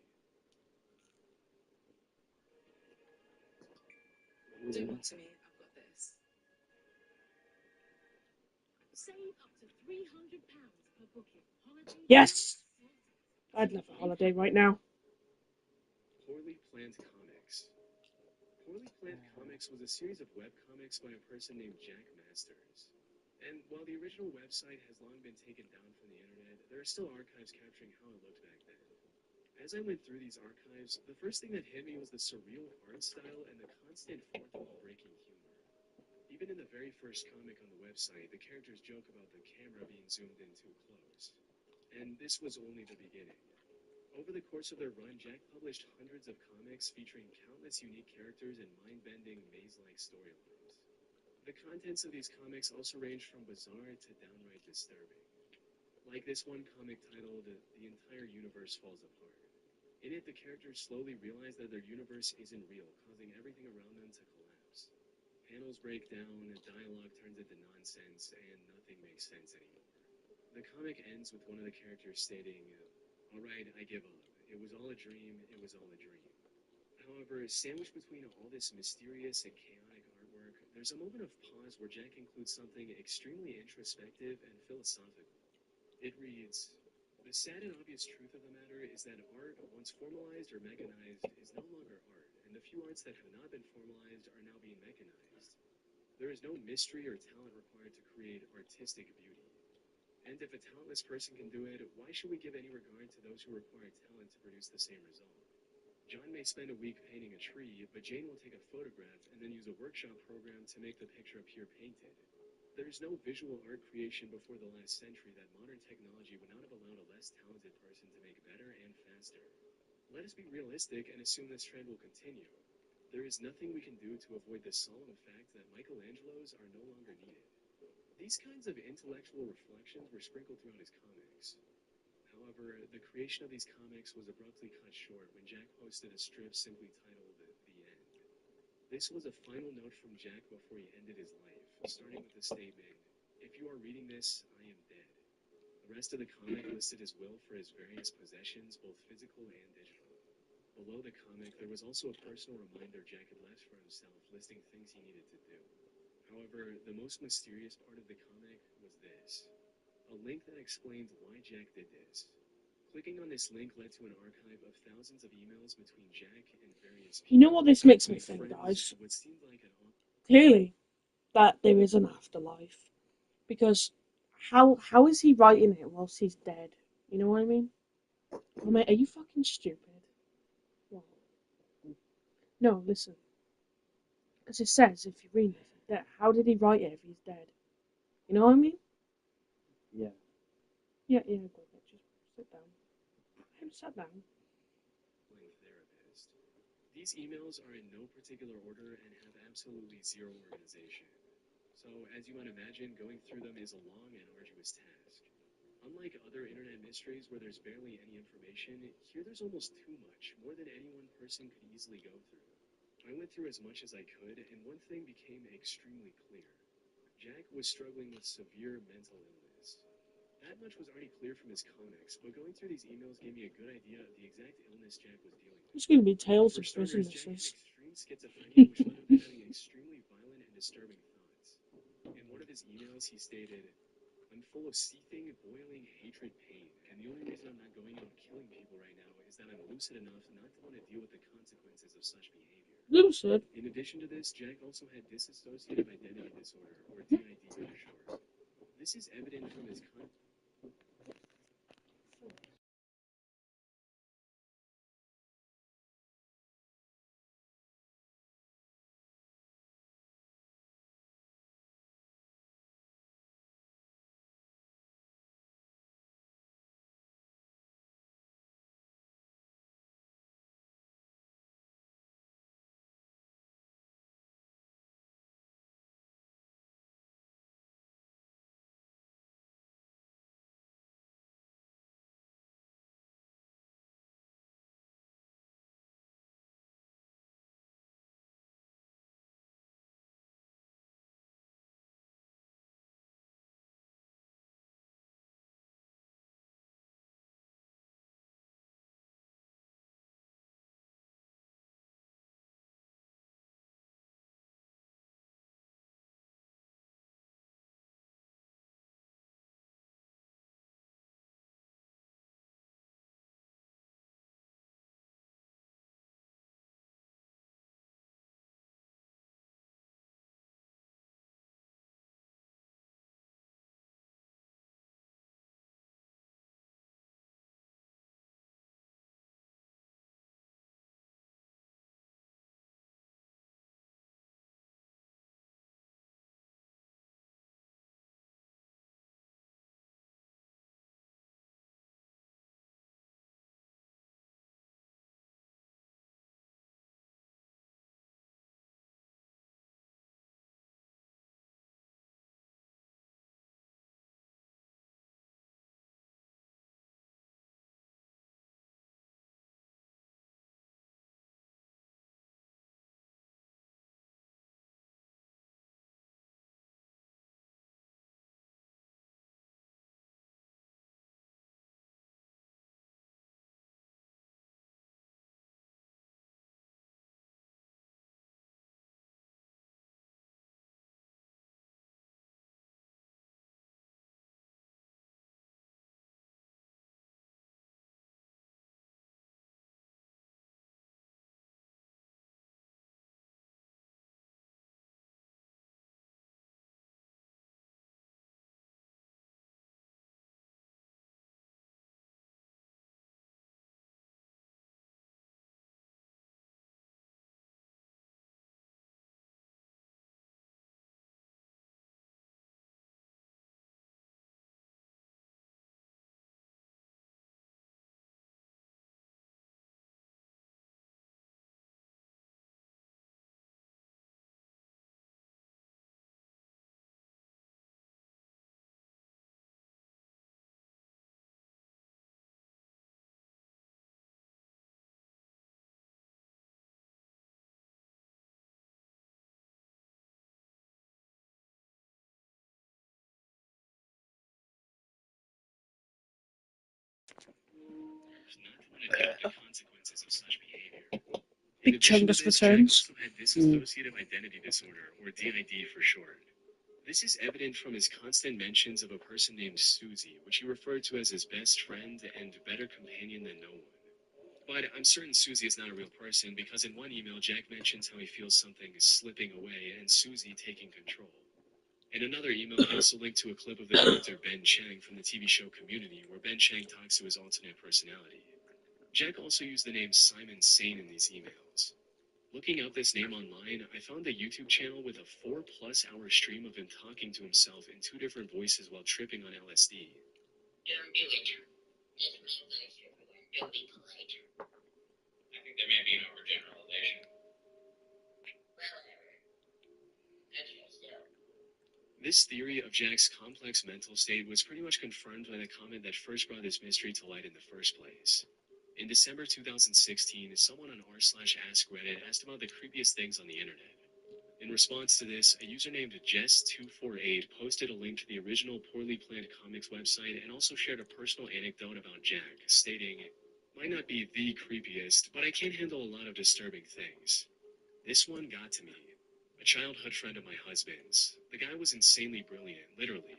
Speaker 7: Do one to me, I've got this. Save up to £300 per booking. Holiday.
Speaker 1: Yes! I'd love a holiday right now.
Speaker 5: Poorly Planned Comics. Poorly Planned Comics was a series of webcomics by a person named Jack Masters. And while the original website has long been taken down from the internet, there are still archives capturing how it looked back then. As I went through these archives, the first thing that hit me was the surreal art style and the constant fourth-wall-breaking humor. Even in the very first comic on the website, the characters joke about the camera being zoomed in too close. And this was only the beginning. Over the course of their run, Jack published hundreds of comics featuring countless unique characters and mind-bending, maze-like storylines. The contents of these comics also ranged from bizarre to downright disturbing. Like this one comic titled, The Entire Universe Falls Apart. In it, the characters slowly realize that their universe isn't real, causing everything around them to collapse. Panels break down, dialogue turns into nonsense, and nothing makes sense anymore. The comic ends with one of the characters stating, "Alright, I give up. It was all a dream, it was all a dream." However, sandwiched between all this mysterious and chaotic artwork, there's a moment of pause where Jack includes something extremely introspective and philosophical. It reads, "The sad and obvious truth of the matter is that art, once formalized or mechanized, is no longer art, and the few arts that have not been formalized are now being mechanized. There is no mystery or talent required to create artistic beauty. And if a talentless person can do it, why should we give any regard to those who require talent to produce the same result?" John may spend a week painting a tree, but Jane will take a photograph and then use a workshop program to make the picture appear painted. There's no visual art creation before the last century that modern technology would not have allowed a less talented person to make better and faster. Let us be realistic and assume this trend will continue. There is nothing we can do to avoid the solemn fact that Michelangelos are no longer needed. These kinds of intellectual reflections were sprinkled throughout his comics. However, the creation of these comics was abruptly cut short when Jack posted a strip simply titled The End. This was a final note from Jack before he ended his life, starting with the statement, "If you are reading this, I am dead." The rest of the comic listed his will for his various possessions, both physical and digital. Below the comic, there was also a personal reminder Jack had left for himself, listing things he needed to do. However, the most mysterious part of the comic was this. A link that explained why Jack did this. Clicking on this link led to an archive of thousands of emails between Jack and various people.
Speaker 1: You know what this makes me think,
Speaker 5: Friends,
Speaker 1: guys?
Speaker 5: what seemed like an
Speaker 1: Clearly, that there is an afterlife. Because how is he writing it whilst he's dead? You know what I mean? Oh, mate, are you fucking stupid? What? No, listen. As it says, if you read it, that how did he write it if he's dead? You know what I mean?
Speaker 2: Yeah.
Speaker 1: Yeah, go ahead, just sit down. I'm sat down.
Speaker 5: therapist. These emails are in no particular order and have absolutely zero organization. So, as you might imagine, going through them is a long and arduous task. Unlike other internet mysteries where there's barely any information, here there's almost too much, more than any one person could easily go through. I went through as much as I could, and one thing became extremely clear. Jack was struggling with severe mental illness. That much was already clear from his comics, but going through these emails gave me a good idea of the exact illness Jack was dealing with.
Speaker 1: It's going to be tales
Speaker 5: For
Speaker 1: of prison
Speaker 5: starters, Jack had
Speaker 1: misses.
Speaker 5: extreme schizophrenia, which led him to having extremely violent and disturbing thoughts. In one of his emails, he stated, "I'm full of seething, boiling hatred pain, and the only reason I'm not going out killing people right now is that I'm lucid enough not to want to deal with the consequences of such behavior."
Speaker 1: Lucid.
Speaker 5: In addition to this, Jack also had dissociative identity disorder, or DID for short. This is evident from his not to want to deal with the consequences of such behavior.
Speaker 1: Big
Speaker 5: In addition to
Speaker 1: Chungus
Speaker 5: this, Jack
Speaker 1: returns.
Speaker 5: also had dissociative identity disorder, or DID for short. This is evident from his constant mentions of a person named Susie, which he referred to as his best friend and better companion than no one. But I'm certain Susie is not a real person because in one email, Jack mentions how he feels something is slipping away and Susie taking control. In another email, he also linked to a clip of the character Ben Chang from the TV show Community, where Ben Chang talks to his alternate personality. Jack also used the name Simon Sane in these emails. Looking up this name online, I found a YouTube channel with a 4+ hour stream of him talking to himself in 2 different voices while tripping on LSD.
Speaker 8: Don't do it. This man's nice to everyone. Don't be polite. I think there may be an overgeneralization. Well, whatever. That's just so.
Speaker 5: This theory of Jack's complex mental state was pretty much confirmed by the comment that first brought this mystery to light in the first place. In December 2016, someone on r/ask Reddit asked about the creepiest things on the internet. In response to this, a user named Jess248 posted a link to the original Poorly Planned Comics website and also shared a personal anecdote about Jack, stating, "Might not be the creepiest, but I can handle a lot of disturbing things. This one got to me. A childhood friend of my husband's. The guy was insanely brilliant, literally.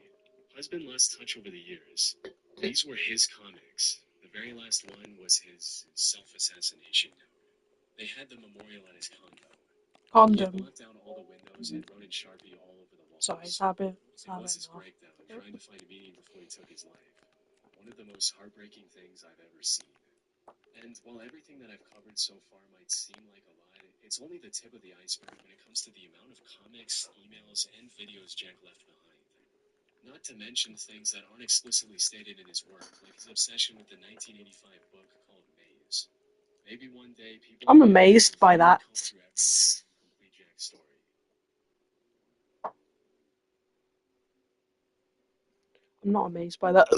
Speaker 5: Husband lost touch over the years. These were his comics. The very last one was his self-assassination note. They had the memorial at his condo. He had
Speaker 1: Condom.
Speaker 5: blocked out all the windows and wrote in Sharpie all over the walls.
Speaker 1: Sorry, his habit.
Speaker 5: It was his breakdown, trying to find meaning before he took his life. One of the most heartbreaking things I've ever seen. And while everything that I've covered so far might seem like a lot, it's only the tip of the iceberg when it comes to the amount of comics, emails, and videos Jack left behind. Not to mention things that aren't explicitly stated in his work, like his obsession with the 1985 book called Maze. Maybe one day people...
Speaker 1: I'm amazed by that.
Speaker 5: Complete Jack's story.
Speaker 1: I'm not amazed by that.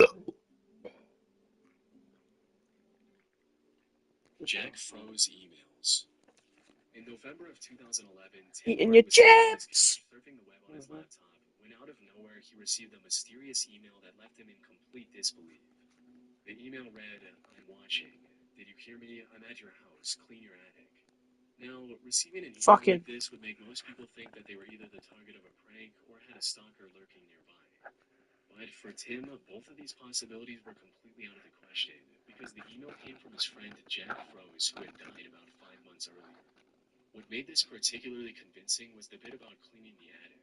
Speaker 5: Jack froze emails. In November of 2011,
Speaker 1: Eating your chips!
Speaker 5: surfing the web on his laptop, when out of nowhere he received a mysterious email that left him in complete disbelief. The email read, "I'm watching. Did you hear me? I'm at your house. Clean your attic." Now, receiving an email like this would make most people think that they were either the target of a prank or had a stalker lurking nearby. But for Tim, both of these possibilities were completely out of the question, because the email came from his friend Jack Froese, who had died about 5 months earlier. What made this particularly convincing was the bit about cleaning the attic.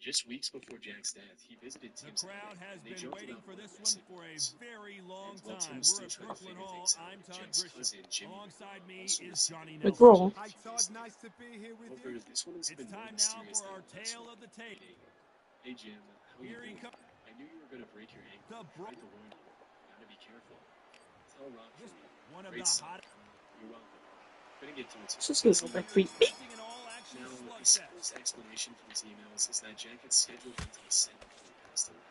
Speaker 5: Just weeks before Jack's death, he visited Tim's
Speaker 3: The crowd
Speaker 5: attic,
Speaker 3: has
Speaker 5: and they
Speaker 3: been
Speaker 5: joked
Speaker 3: waiting
Speaker 5: about
Speaker 3: for this
Speaker 5: what
Speaker 3: one for a very long
Speaker 5: while
Speaker 3: time.
Speaker 5: Tim was
Speaker 3: We're
Speaker 5: still
Speaker 3: at
Speaker 5: trying to
Speaker 3: Brooklyn
Speaker 5: figure
Speaker 3: Hall.
Speaker 5: things out,
Speaker 3: I'm Todd
Speaker 5: Jack's
Speaker 3: Grisham.
Speaker 5: cousin, Jimmy,
Speaker 3: Alongside me
Speaker 5: also
Speaker 3: is
Speaker 5: received
Speaker 3: Johnny
Speaker 5: a
Speaker 1: McGraw.
Speaker 3: Nelson.
Speaker 4: Hi, Todd. Nice to be here with
Speaker 5: However,
Speaker 4: you.
Speaker 5: this one was
Speaker 3: It's
Speaker 5: even more
Speaker 3: time now
Speaker 5: mysterious
Speaker 3: for our
Speaker 5: than the last
Speaker 3: tale
Speaker 5: one.
Speaker 3: of the tape.
Speaker 5: Hey Jim, how you
Speaker 3: Here he
Speaker 5: doing?
Speaker 3: comes.
Speaker 5: I knew you were gonna break your ankle.
Speaker 3: The
Speaker 5: I tried to warn you. Gotta be careful. Tell Rock for
Speaker 3: Just
Speaker 5: me.
Speaker 3: one of
Speaker 5: Great
Speaker 3: the
Speaker 5: stuff.
Speaker 3: hottest.
Speaker 5: You're welcome. Couldn't get to it
Speaker 1: This is a
Speaker 5: too.
Speaker 1: little bit creepy.
Speaker 3: Expecting an all-action
Speaker 5: Now, the
Speaker 3: slugfest.
Speaker 5: simplest explanation for these emails is that Jack had scheduled them to be sent before he passed away.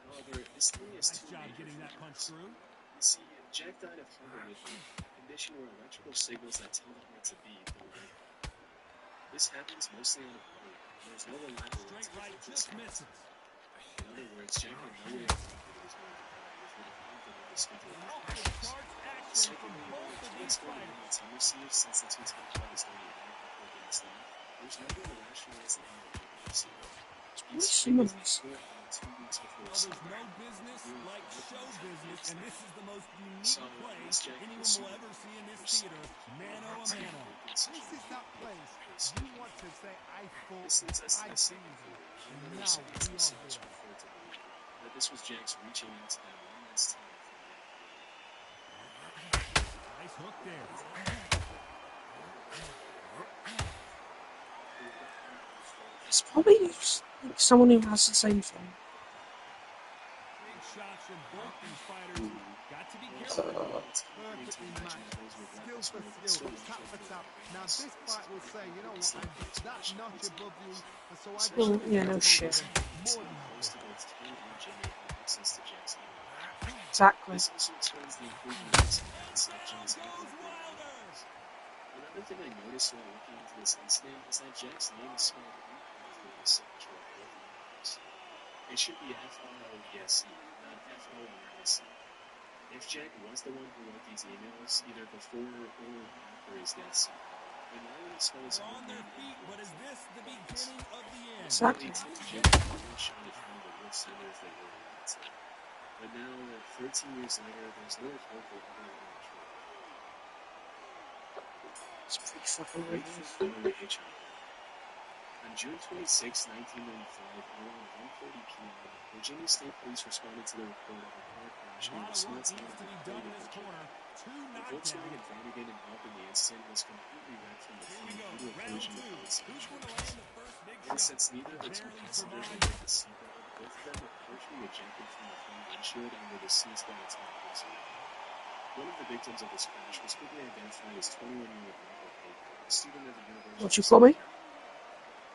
Speaker 5: However, this theory has
Speaker 3: Nice
Speaker 5: two
Speaker 3: job
Speaker 5: major
Speaker 3: getting that punch
Speaker 5: flaws.
Speaker 3: through.
Speaker 5: You see, Jack died of heart arrhythmia, a condition where electrical signals that tell the heart to beat don't wake up. This happens mostly out of nowhere, and there's no reliable way
Speaker 3: Straight
Speaker 5: to
Speaker 3: right,
Speaker 5: detect
Speaker 3: just
Speaker 5: this.
Speaker 3: misses.
Speaker 5: In other words, Jack had no way of knowing that he was going to die before the doctor had to speak to the
Speaker 3: Off the
Speaker 5: doctors.
Speaker 3: charts action from
Speaker 5: Secondly,
Speaker 3: both
Speaker 5: though
Speaker 3: of
Speaker 5: Jack's
Speaker 3: these
Speaker 5: body
Speaker 3: fighters.
Speaker 5: limits he received since the two top fighters only died before Jack's death, there's no way to rationalize the amount of Jack received. He's
Speaker 1: Similar.
Speaker 5: split about 2 weeks before
Speaker 3: Well, there's
Speaker 5: receiving
Speaker 3: no
Speaker 5: it.
Speaker 3: business
Speaker 5: Doing
Speaker 3: like
Speaker 5: 5
Speaker 3: show
Speaker 5: months
Speaker 3: business,
Speaker 5: after
Speaker 3: and
Speaker 5: his
Speaker 3: this
Speaker 5: death.
Speaker 3: is the most
Speaker 5: So,
Speaker 3: unique play
Speaker 5: unless Jack
Speaker 3: anyone
Speaker 5: was
Speaker 3: will
Speaker 5: super
Speaker 3: ever see in this
Speaker 5: pursued,
Speaker 3: theater.
Speaker 5: he
Speaker 3: Mano a
Speaker 5: was
Speaker 3: mano.
Speaker 4: This is that place you want to say, I thought,
Speaker 5: This leads us to
Speaker 4: I
Speaker 5: the second
Speaker 4: seen
Speaker 5: theory,
Speaker 4: you,
Speaker 5: and
Speaker 4: and
Speaker 5: another
Speaker 4: now
Speaker 5: reason
Speaker 4: we
Speaker 5: it's
Speaker 4: are
Speaker 5: so much
Speaker 4: here.
Speaker 5: preferred to believe that this was Jack's reaching out to them one last time for the end of the world.
Speaker 3: Nice hook there.
Speaker 1: It's probably like someone who has the same thing.
Speaker 3: Big shots from both these fighters. Got to be careful.
Speaker 4: Perfectly matched. Skill for skill, tap for tap. Now this fight will say, you know what, I'm that notch above you, and so I
Speaker 1: Well,
Speaker 4: believe
Speaker 1: yeah,
Speaker 4: you
Speaker 1: no
Speaker 4: can
Speaker 1: shit.
Speaker 4: hold them more than
Speaker 5: Most
Speaker 4: happy.
Speaker 5: of both Tim and Jimmy had access to Jack's email.
Speaker 1: Exactly.
Speaker 5: This also explains the inclusion of this inside Jack's email. Another thing I noticed while looking into this incident is that Jack's name is spelled incorrectly in the signature of both emails. It should be F-R-O-E-S-E, not F-O-R-S-E. If Jack was the one who wrote these emails, either before or after his death somehow, then why would he spell his
Speaker 3: They're
Speaker 5: own
Speaker 3: on their
Speaker 5: name
Speaker 3: feet, but is this the beginning of the end?
Speaker 1: Exactly.
Speaker 5: Tim and Jim had no shot at finding the real sender if they were to. But now, 13 years later, there's little hope of ever learning the truth.
Speaker 1: It's pretty fucking
Speaker 5: Grateful
Speaker 1: obvious.
Speaker 5: for the hitchhiker. On June 26, 1995, around 1:30 p.m., Virginia State Police responded to the report of a car crash
Speaker 3: A
Speaker 5: near
Speaker 3: lot
Speaker 5: the
Speaker 3: of
Speaker 5: small
Speaker 3: work
Speaker 5: town
Speaker 3: needs
Speaker 5: of
Speaker 3: to be
Speaker 5: Victoria,
Speaker 3: done in this
Speaker 5: Virginia.
Speaker 3: corner. Two
Speaker 5: The
Speaker 3: knockdown.
Speaker 5: Volkswagen Vanagon involved in the incident was completely wrecked from the
Speaker 3: Here we
Speaker 5: front
Speaker 3: go.
Speaker 5: due to a
Speaker 3: Round
Speaker 5: collision
Speaker 3: two.
Speaker 5: with both side
Speaker 3: Who's going to
Speaker 5: shoulders.
Speaker 3: land the first big
Speaker 5: And
Speaker 3: shot?
Speaker 5: since neither of the two
Speaker 3: Barely
Speaker 5: passengers
Speaker 3: survived.
Speaker 5: wore a seatbelt, both of them were partially ejected from the front windshield and were deceased by the time police arrived. One of the victims of this crash was quickly identified as 21-year-old Michael Baker, a student at the University
Speaker 1: What
Speaker 5: of
Speaker 1: you call
Speaker 5: South
Speaker 1: me?
Speaker 5: Carolina.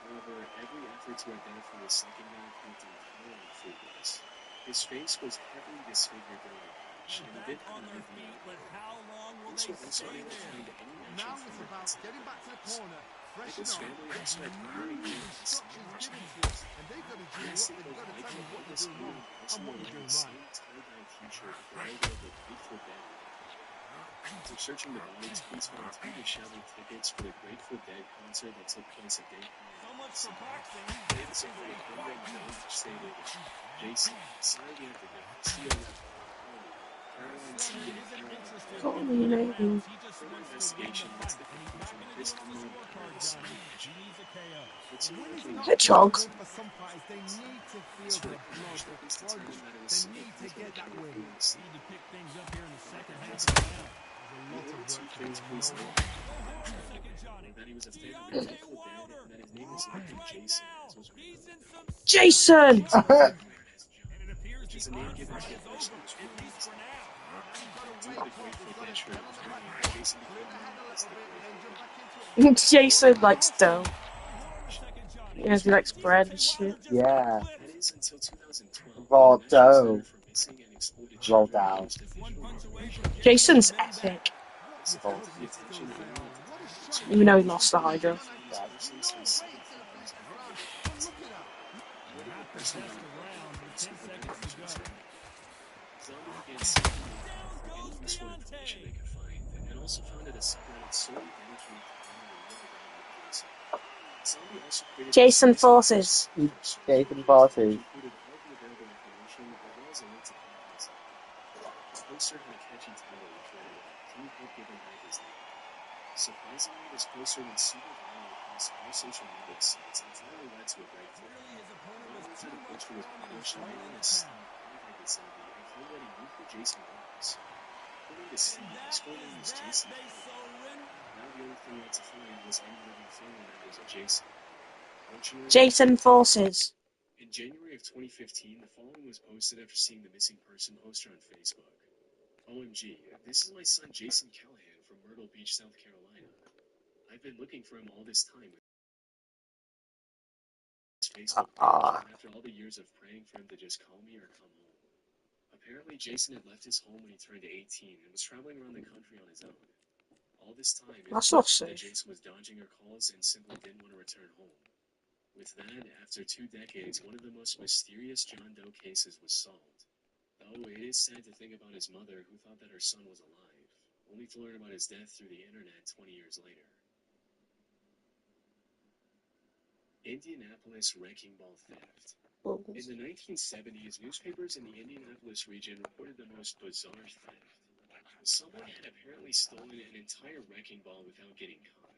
Speaker 5: However, every effort to identify the second guy proved entirely fruitless. His face was heavily disfigured during the crash, and he
Speaker 3: Back
Speaker 5: didn't
Speaker 3: on
Speaker 5: have
Speaker 3: their
Speaker 5: the
Speaker 3: feet,
Speaker 5: eye.
Speaker 3: but how long will
Speaker 5: Police
Speaker 3: they
Speaker 5: were also
Speaker 3: stay
Speaker 5: unable to
Speaker 3: there?
Speaker 5: find any matching
Speaker 4: Now it's about
Speaker 5: fingerprints in
Speaker 4: getting
Speaker 5: the
Speaker 4: back to the
Speaker 5: evidence.
Speaker 4: corner, freshen
Speaker 5: Michael's
Speaker 4: up,
Speaker 5: family also had
Speaker 4: and
Speaker 5: very
Speaker 4: new
Speaker 5: little
Speaker 4: instructions
Speaker 5: insight
Speaker 4: given
Speaker 5: into
Speaker 4: to you, and they've got to do
Speaker 5: Police
Speaker 4: what
Speaker 5: think
Speaker 4: they've
Speaker 5: both
Speaker 4: got to tell
Speaker 5: Michael
Speaker 4: you what
Speaker 5: and
Speaker 4: you're
Speaker 5: his
Speaker 4: doing
Speaker 5: crew
Speaker 4: wrong
Speaker 5: in
Speaker 4: and
Speaker 5: person
Speaker 4: what
Speaker 5: were
Speaker 4: you're
Speaker 5: wearing
Speaker 4: doing
Speaker 5: the
Speaker 4: right.
Speaker 5: same tie-dye t-shirt with the logo of the Grateful Dead written on it. After searching the bodies, police found two disheveled tickets for the Grateful Dead concert that took place a day prior
Speaker 3: So
Speaker 5: to
Speaker 3: much
Speaker 5: the
Speaker 3: for
Speaker 5: scene.
Speaker 3: boxing.
Speaker 5: They
Speaker 3: This
Speaker 5: also
Speaker 3: is
Speaker 5: found
Speaker 3: a
Speaker 5: a
Speaker 3: fight
Speaker 5: handwritten note
Speaker 3: match.
Speaker 5: which stated, Jason, sorry we have to go. See you later. Caroline T. and
Speaker 3: Isn't
Speaker 5: Caroline
Speaker 3: interested
Speaker 5: L.
Speaker 1: Call
Speaker 3: in
Speaker 1: me
Speaker 3: winning
Speaker 1: maybe.
Speaker 3: rounds. He just
Speaker 5: Further
Speaker 3: wants to win
Speaker 5: investigation
Speaker 3: the
Speaker 5: leads
Speaker 3: fight,
Speaker 5: to the
Speaker 3: and he's not
Speaker 5: conclusion
Speaker 3: going
Speaker 5: that
Speaker 3: to do
Speaker 5: this
Speaker 3: it on the
Speaker 5: unknown
Speaker 3: scorecard,
Speaker 5: batterer was
Speaker 3: Johnny.
Speaker 5: simply a
Speaker 3: He
Speaker 5: hitchhiker.
Speaker 3: needs a KO.
Speaker 5: The two
Speaker 4: When it's
Speaker 5: likely
Speaker 4: not
Speaker 1: Hedgehogs.
Speaker 4: comfortable for some fighters, they need to feel
Speaker 5: for
Speaker 4: the
Speaker 5: the
Speaker 4: blood,
Speaker 5: crash, the
Speaker 4: the
Speaker 5: police
Speaker 4: crunch.
Speaker 5: determined that it was
Speaker 4: They
Speaker 5: simple
Speaker 4: need to
Speaker 5: cause
Speaker 4: get that
Speaker 5: related
Speaker 4: win.
Speaker 5: to the scene.
Speaker 3: Need to pick things up here in the second half of
Speaker 5: That's
Speaker 3: the
Speaker 5: it.
Speaker 3: round.
Speaker 4: There's a
Speaker 5: The
Speaker 4: lot of
Speaker 5: only two
Speaker 4: work to do,
Speaker 5: things
Speaker 4: and you
Speaker 5: police
Speaker 4: know
Speaker 5: know
Speaker 4: what?
Speaker 5: about
Speaker 3: Go
Speaker 5: Michael
Speaker 3: home,
Speaker 5: Baker
Speaker 3: second Johnny.
Speaker 5: were that he was a fan of the
Speaker 3: Deontay
Speaker 5: Grateful Dead
Speaker 3: Wilder.
Speaker 5: and that his name was
Speaker 3: Lost
Speaker 5: likely
Speaker 3: right
Speaker 5: Jason,
Speaker 3: now.
Speaker 5: as was written
Speaker 3: He's
Speaker 5: on the
Speaker 3: in
Speaker 5: note.
Speaker 3: some
Speaker 1: Jason!
Speaker 3: serious trouble.
Speaker 5: Nicknamed as John,
Speaker 3: And it appears
Speaker 5: which
Speaker 3: the
Speaker 5: is a name given
Speaker 3: onslaught
Speaker 5: to a
Speaker 3: is
Speaker 5: person
Speaker 3: over,
Speaker 5: who's
Speaker 3: at
Speaker 5: ruling
Speaker 3: least
Speaker 5: his
Speaker 3: for
Speaker 5: life.
Speaker 3: now.
Speaker 4: Now you've got to
Speaker 5: Due
Speaker 4: wake
Speaker 5: to the
Speaker 4: up.
Speaker 5: Grateful
Speaker 4: They've got
Speaker 5: Dead
Speaker 4: to
Speaker 5: shirt
Speaker 4: get
Speaker 5: he
Speaker 4: on
Speaker 5: was
Speaker 4: the back
Speaker 5: wearing,
Speaker 4: foot,
Speaker 5: Jason
Speaker 4: clear
Speaker 5: became
Speaker 4: the head
Speaker 5: known
Speaker 4: a
Speaker 5: as
Speaker 4: little
Speaker 5: the
Speaker 4: bit, and then
Speaker 5: Grateful
Speaker 4: jump
Speaker 5: Dead.
Speaker 4: back into it.
Speaker 1: Jason likes dough.
Speaker 3: Go home, second Johnny.
Speaker 1: Yes, he likes bread and
Speaker 3: Deontay
Speaker 1: shit.
Speaker 3: Wilder just got
Speaker 2: Yeah.
Speaker 3: clipped.
Speaker 5: That is until 2012.
Speaker 2: Raw
Speaker 5: The National Center
Speaker 2: dough.
Speaker 5: for Missing and Exploited
Speaker 2: Roll
Speaker 5: Children
Speaker 2: down.
Speaker 5: released
Speaker 3: Just one
Speaker 5: official
Speaker 3: punch away
Speaker 5: information
Speaker 3: from
Speaker 5: on the
Speaker 3: getting those
Speaker 1: Jason's
Speaker 5: incident.
Speaker 3: men back.
Speaker 1: epic.
Speaker 5: This
Speaker 2: Both.
Speaker 5: attracted the attention of everyone at the
Speaker 4: What a
Speaker 5: time,
Speaker 4: shot.
Speaker 1: Even though he
Speaker 5: screaming,
Speaker 1: lost the
Speaker 5: "He
Speaker 1: Hydra.
Speaker 5: didn't find his
Speaker 2: Yeah.
Speaker 5: person,
Speaker 4: No
Speaker 5: so he
Speaker 4: way
Speaker 5: settled
Speaker 4: he's
Speaker 5: for
Speaker 4: going
Speaker 5: a
Speaker 4: to finish
Speaker 5: losing
Speaker 4: this round.
Speaker 5: recommendation
Speaker 4: But
Speaker 5: instead.
Speaker 4: look at that.
Speaker 5: Winning
Speaker 3: Not
Speaker 5: in
Speaker 3: the
Speaker 5: person
Speaker 3: best
Speaker 5: by
Speaker 3: of
Speaker 5: knockout
Speaker 3: rounds
Speaker 5: in
Speaker 3: with 10
Speaker 5: super
Speaker 3: seconds to
Speaker 5: definition
Speaker 3: go.
Speaker 5: surrounding the fight. Zombie began seeking the internet
Speaker 3: Down
Speaker 5: for any
Speaker 3: goes
Speaker 5: useful information
Speaker 3: Deontay.
Speaker 5: they could find, and also founded a subreddit solely dedicated to finding the real identity of Jason. Zombie also created this
Speaker 1: Jason
Speaker 5: missing
Speaker 1: Forces.
Speaker 5: person cipher search
Speaker 2: Jason
Speaker 5: page,
Speaker 2: Forces.
Speaker 5: which included all the available information as well as a link to contact Zombie. The poster had a catchy title which read, "Can you help give him back his name?" Surprisingly, this poster went super viral across all social media sites and finally led to a breakthrough.
Speaker 3: Clearly his opponent
Speaker 5: Not
Speaker 3: was
Speaker 5: after
Speaker 3: too
Speaker 5: the
Speaker 3: much
Speaker 5: poster
Speaker 3: for
Speaker 5: was
Speaker 3: him and he
Speaker 5: published, a
Speaker 3: fought
Speaker 5: man
Speaker 3: in
Speaker 5: on
Speaker 3: the
Speaker 5: the scene
Speaker 3: pound.
Speaker 5: contacted Zombie and claimed that he knew who Jason was. According to Steve,
Speaker 3: And
Speaker 5: his
Speaker 3: that
Speaker 5: full
Speaker 3: is
Speaker 5: name was
Speaker 3: that.
Speaker 5: Jason
Speaker 3: They
Speaker 5: Callahan.
Speaker 3: surrender.
Speaker 5: Now the only thing left to find was any living family members of Jason. Fortunately,
Speaker 1: Jason Forces.
Speaker 5: in January of 2015, the following was posted after seeing the missing person poster on Facebook. OMG, this is my son Jason Callahan from Myrtle Beach, South Carolina. I've been looking for him all this time with his Facebook page, and after all the years of praying for him to just call me or come home. Apparently, Jason had left his home when he turned 18 and was traveling around the country on his own. All this time, it
Speaker 1: That's
Speaker 5: looked
Speaker 1: not
Speaker 5: that
Speaker 1: safe.
Speaker 5: Jason was dodging her calls and simply didn't want to return home. With that, after 2 decades, one of the most mysterious John Doe cases was solved. Though it is sad to think about his mother, who thought that her son was alive, only to learn about his death through the internet 20 years later. Indianapolis Wrecking Ball Theft. In the 1970s, newspapers in the Indianapolis region reported the most bizarre theft. Someone had apparently stolen an entire wrecking ball without getting caught.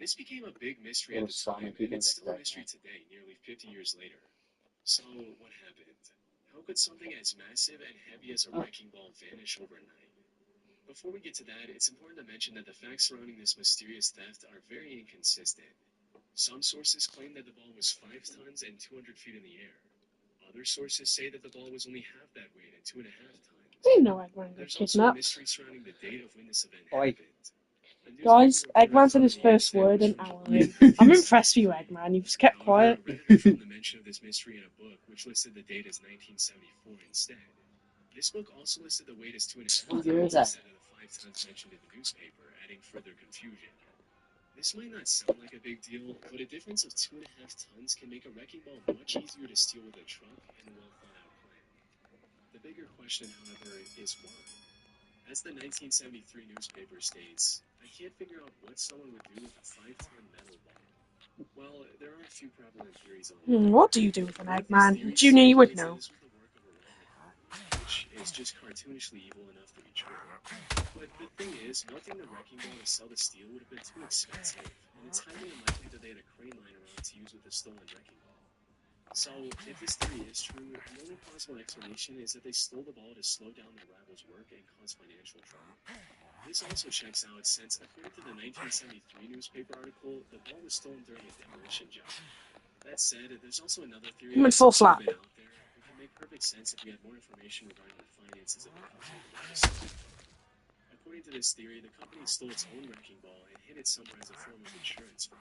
Speaker 5: This became a big mystery at the time, and it's still a mystery today, nearly 50 years later. So, what happened? How could something as massive and heavy as a wrecking ball vanish overnight? Before we get to that, it's important to mention that the facts surrounding this mysterious theft are very inconsistent. Some sources claim that the ball was 5 tons and 200 feet in the air. Other sources say that the ball was only half that weight at 2.5 tons.
Speaker 1: I didn't know Eggman got
Speaker 5: There's also a
Speaker 1: kidnapped.
Speaker 5: mystery surrounding the date of when this event
Speaker 2: Oi.
Speaker 5: happened. A newspaper
Speaker 1: Guys,
Speaker 5: reporter
Speaker 1: Eggman said
Speaker 5: found
Speaker 1: his
Speaker 5: the
Speaker 1: first
Speaker 5: incident
Speaker 1: word
Speaker 5: was
Speaker 1: an
Speaker 5: from
Speaker 1: hour
Speaker 5: July
Speaker 1: in. I'm
Speaker 5: 1973.
Speaker 1: impressed with you, Eggman. You've just kept quiet.
Speaker 5: However, Reddit found the mention of this mystery in a book, which listed the date as 1974 instead. This book also listed the weight as 2.5
Speaker 2: Years
Speaker 5: tons
Speaker 2: out.
Speaker 5: instead of the 5 tons mentioned in the newspaper, adding further confusion. This might not sound like a big deal, but a difference of 2.5 tons can make a wrecking ball much easier to steal with a truck and a well-thought-out plan. The bigger question, however, is why. As the 1973 newspaper states, I can't figure out what someone would do with a 5-ton metal ball. Well, there are a few prevalent theories on it.
Speaker 1: What do you do with an
Speaker 5: One of
Speaker 1: Eggman?
Speaker 5: these theories
Speaker 1: Junior, you would
Speaker 5: speculates that
Speaker 1: know.
Speaker 5: this was the work of a rabbit hole, which is just cartoonishly evil enough to be true. But the thing is, melting the wrecking ball to sell the steel would have been too expensive, and it's highly unlikely that they had a crane lying around to use with the stolen wrecking ball. So, if this theory is true, the only possible explanation is that they stole the ball to slow down the rival's work and cause financial trouble. This also checks out since, according to the 1973 newspaper article, the ball was stolen during a demolition job. That said, there's also another theory
Speaker 1: I'm in
Speaker 5: that's
Speaker 1: full
Speaker 5: also a
Speaker 1: slap.
Speaker 5: bit out there. It can make perfect sense if we had more information regarding the finances of the company that was stolen from. According to this theory, the company stole its own wrecking ball and hid it somewhere as a form of insurance fraud.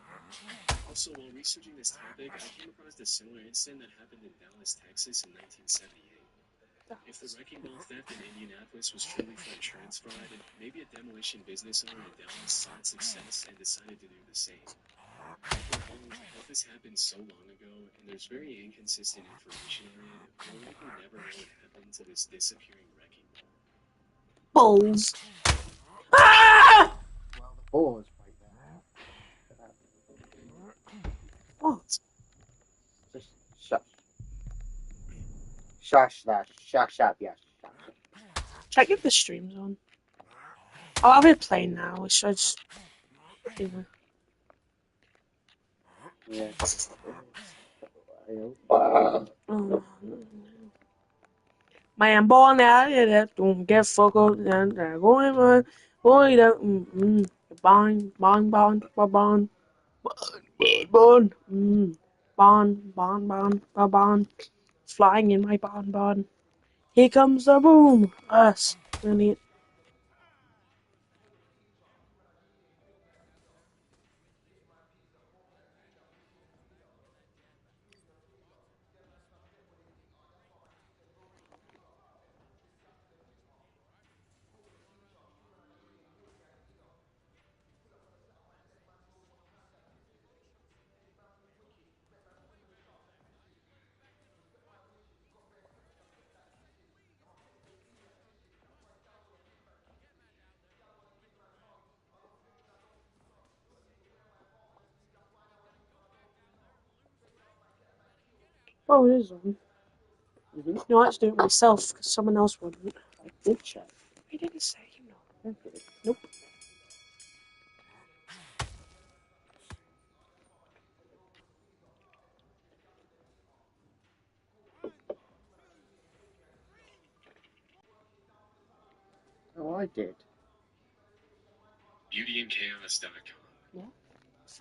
Speaker 5: Also, while researching this topic, I came across a similar incident that happened in Dallas, Texas in 1978. If the wrecking ball theft in Indianapolis was truly for insurance fraud, maybe a demolition business owner in Dallas saw its success and decided to do the same. If this happened so long ago, and there's very inconsistent information on it, we'll likely never know what happened to this disappearing wrecking ball.
Speaker 1: Balls. Ah!
Speaker 2: Well, the ball was right there.
Speaker 1: What?
Speaker 2: Just shush. Shush that. Shush up, yes.
Speaker 1: Check if the stream's on. I'll have it playing now. Should I just...
Speaker 2: Yes.
Speaker 1: Man, born out of that, don't get fucked up, and going on, boy, that, bond, bond, bond, bond, bond, bond, flying in my bond. Here comes the boom. Us, brilliant. Oh, it is on. No, I just do it myself because someone else wouldn't.
Speaker 2: I did check.
Speaker 1: I didn't say, you know.
Speaker 2: Okay.
Speaker 1: Nope.
Speaker 2: Oh, I did.
Speaker 5: BeautyandChaos.com.
Speaker 1: What?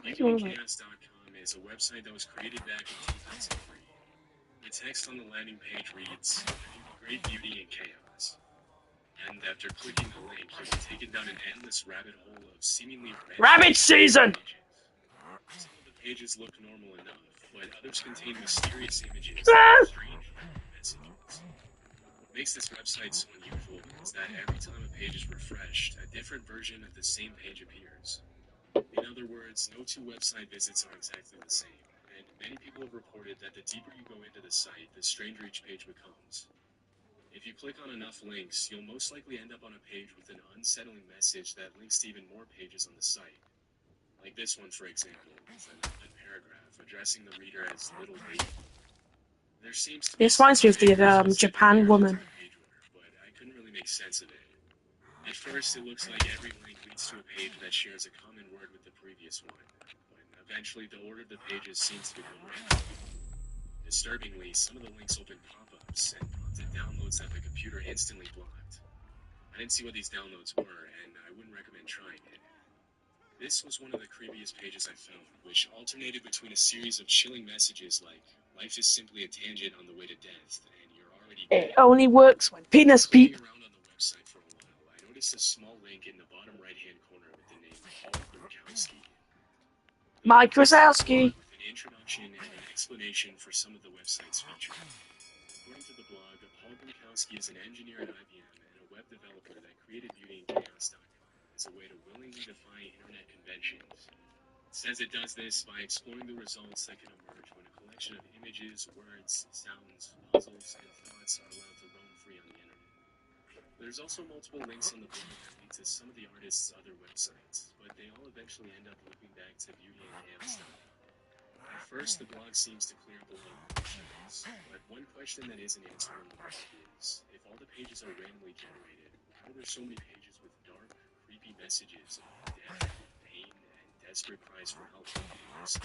Speaker 5: BeautyandChaos.com is a website that was created back in 2003. The text on the landing page reads, Great Beauty and Chaos. And after clicking the link, you'll be taken down an endless rabbit hole of seemingly random
Speaker 1: Rabbit season!
Speaker 5: pages. Some of the pages look normal enough, but others contain mysterious images
Speaker 1: Ah!
Speaker 5: and strange messages. What makes this website so unusual is that every time a page is refreshed, a different version of the same page appears. In other words, no two website visits are exactly the same, and many people have reported that the deeper you go into the site, the stranger each page becomes. If you click on enough links, you'll most likely end up on a page with an unsettling message that links to even more pages on the site. Like this one, for example, with an open paragraph addressing the reader as Little Baby. There seems to be
Speaker 1: This reminds me of the Japan woman.
Speaker 5: page order, but I couldn't really make sense of it. At first, it looks like every link leads to a page that shares a common word with the previous one, but eventually the order of the pages seems to become random. Disturbingly, some of the links open pop-ups and prompted downloads that the computer instantly blocked. I didn't see what these downloads were, and I wouldn't recommend trying it. This was one of the creepiest pages I found, which alternated between a series of chilling messages like, life is simply a tangent on the way to death, and you're already dead.
Speaker 1: It only works when penis
Speaker 5: Clicking
Speaker 1: peep.
Speaker 5: around on the website for a while, I noticed a small link in the bottom right-hand corner with the name Paul Gronkowski.
Speaker 1: Mike Krasowski.
Speaker 5: With an introduction and an explanation for some of the website's features. According to the blog, Paul Gronkowski is an engineer at IBM and a web developer that created BeautyandChaos.com as a way to willingly defy internet conventions. It says it does this by exploring the results that can emerge when a collection of images, words, sounds, puzzles, and thoughts are allowed to roam free on the There's also multiple links on the blog that lead to some of the artists' other websites, but they all eventually end up looping back to beautyandham.com. At first, the blog seems to clear up a lot of questions, but one question that isn't answered on the blog is, if all the pages are randomly generated, why are there so many pages with dark, creepy messages of death, pain, and desperate cries for help from viewers?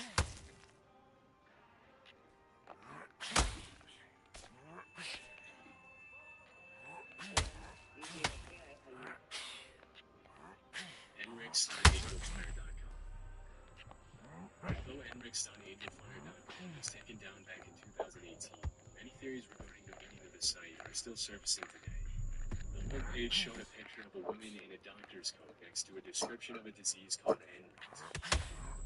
Speaker 5: Enrix.angelfire.com. Although Enrix.angelfire.com was taken down back in 2018, many theories regarding the meaning of the site are still surfacing today. The homepage showed a picture of a woman in a doctor's coat next to a description of a disease called Enrix.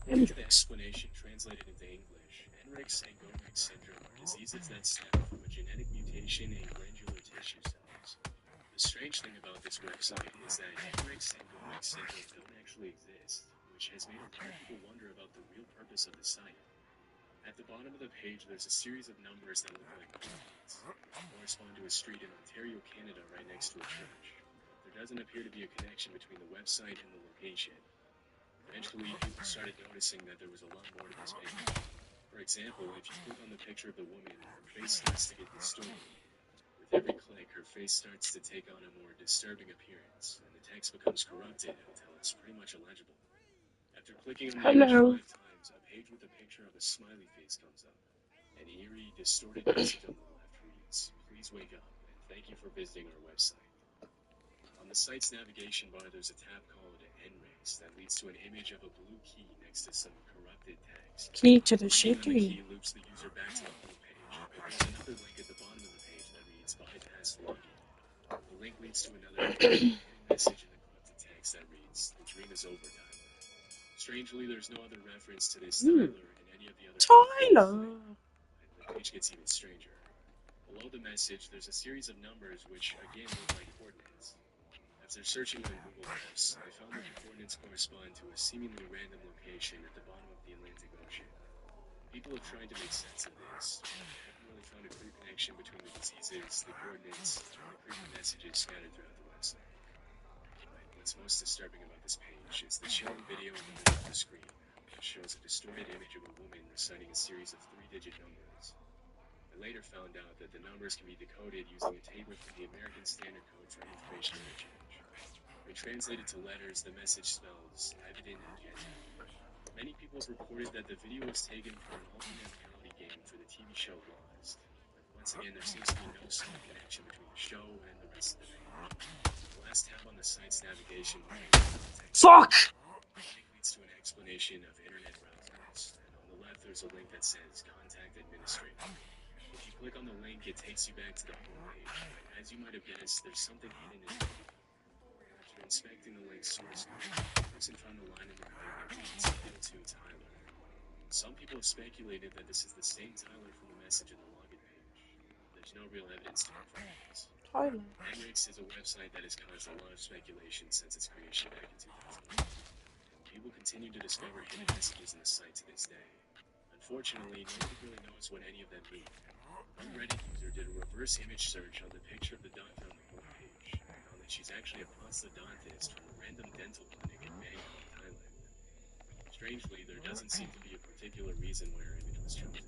Speaker 5: According to the explanation translated into English, Enrix and Goerix syndrome are diseases that stem from a genetic mutation in glandular tissue cells. The strange thing about this website is that Enrix and Goerix syndrome don't actually exist, which has made a lot of people wonder about the real purpose of the site. At the bottom of the page, there's a series of numbers that look like coordinates, which correspond to a street in Ontario, Canada, right next to a church. There doesn't appear to be a connection between the website and the location. Eventually, people started noticing that there was a lot more to this page. For example, if you click on the picture of the woman, her face starts to get distorted. With every click, her face starts to take on a more disturbing appearance, and the text becomes corrupted until it's pretty much illegible. After clicking on the image 5 times, a page with a picture of a smiley face comes up. An eerie, distorted message on the left reads, "Please wake up, and thank you for visiting our website." On the site's navigation bar, there's a tab called Enrix that leads to an image of a blue key next to some corrupted text.
Speaker 1: Key to the
Speaker 5: Clicking on the
Speaker 1: city.
Speaker 5: key loops the user back to the home page, but there's another link at the bottom of the page that reads "Bypass login." The link leads to another message in the corrupted text that reads, "The dream is over, Tyler." Strangely, there's no other reference to this Tyler in any of the other
Speaker 1: Tyler!
Speaker 5: The page gets even stranger. Below the message, there's a series of numbers which, again, look like coordinates. After searching on Google Maps, I found that the coordinates correspond to a seemingly random location at the bottom of the Atlantic Ocean. People have tried to make sense of this, but haven't really found a clear connection between the diseases, the coordinates, and the creepy messages scattered throughout the website. But what's most disturbing about this page is the showing video in the middle of the screen, which shows a distorted image of a woman reciting a series of 3-digit numbers. I later found out that the numbers can be decoded using a table from the American Standard Code for Information Interchange. When translated to letters, the message spells evident agenda. Many people have reported that the video was taken for an alternate reality game for the TV show Lost. But once again, there seems to be no solid connection between the show and the rest of the page. The last tab on the site's navigation bar
Speaker 1: Fuck!
Speaker 5: leads to an explanation of internet browsers, and on the left there's a link that says Contact Administrator. If you click on the link, it takes you back to the home page, but as you might have guessed, there's something hidden in the video. After inspecting the link's source code, the person found a line in the link that reads, "Hail to Tyler." Some people have speculated that this is the same Tyler from the message in the login page. There's no real evidence to confirm this.
Speaker 1: Tyler.
Speaker 5: Enrix is a website that has caused a lot of speculation since its creation back in 2008. People continue to discover hidden messages in the site to this day. Unfortunately, nobody really knows what any of them mean. One Reddit user did a reverse image search on the picture of the doctor on the homepage and found that she's actually a prosthodontist from a random dental clinic in Bangkok, Thailand. Strangely, there doesn't seem to be a particular reason why her image was chosen.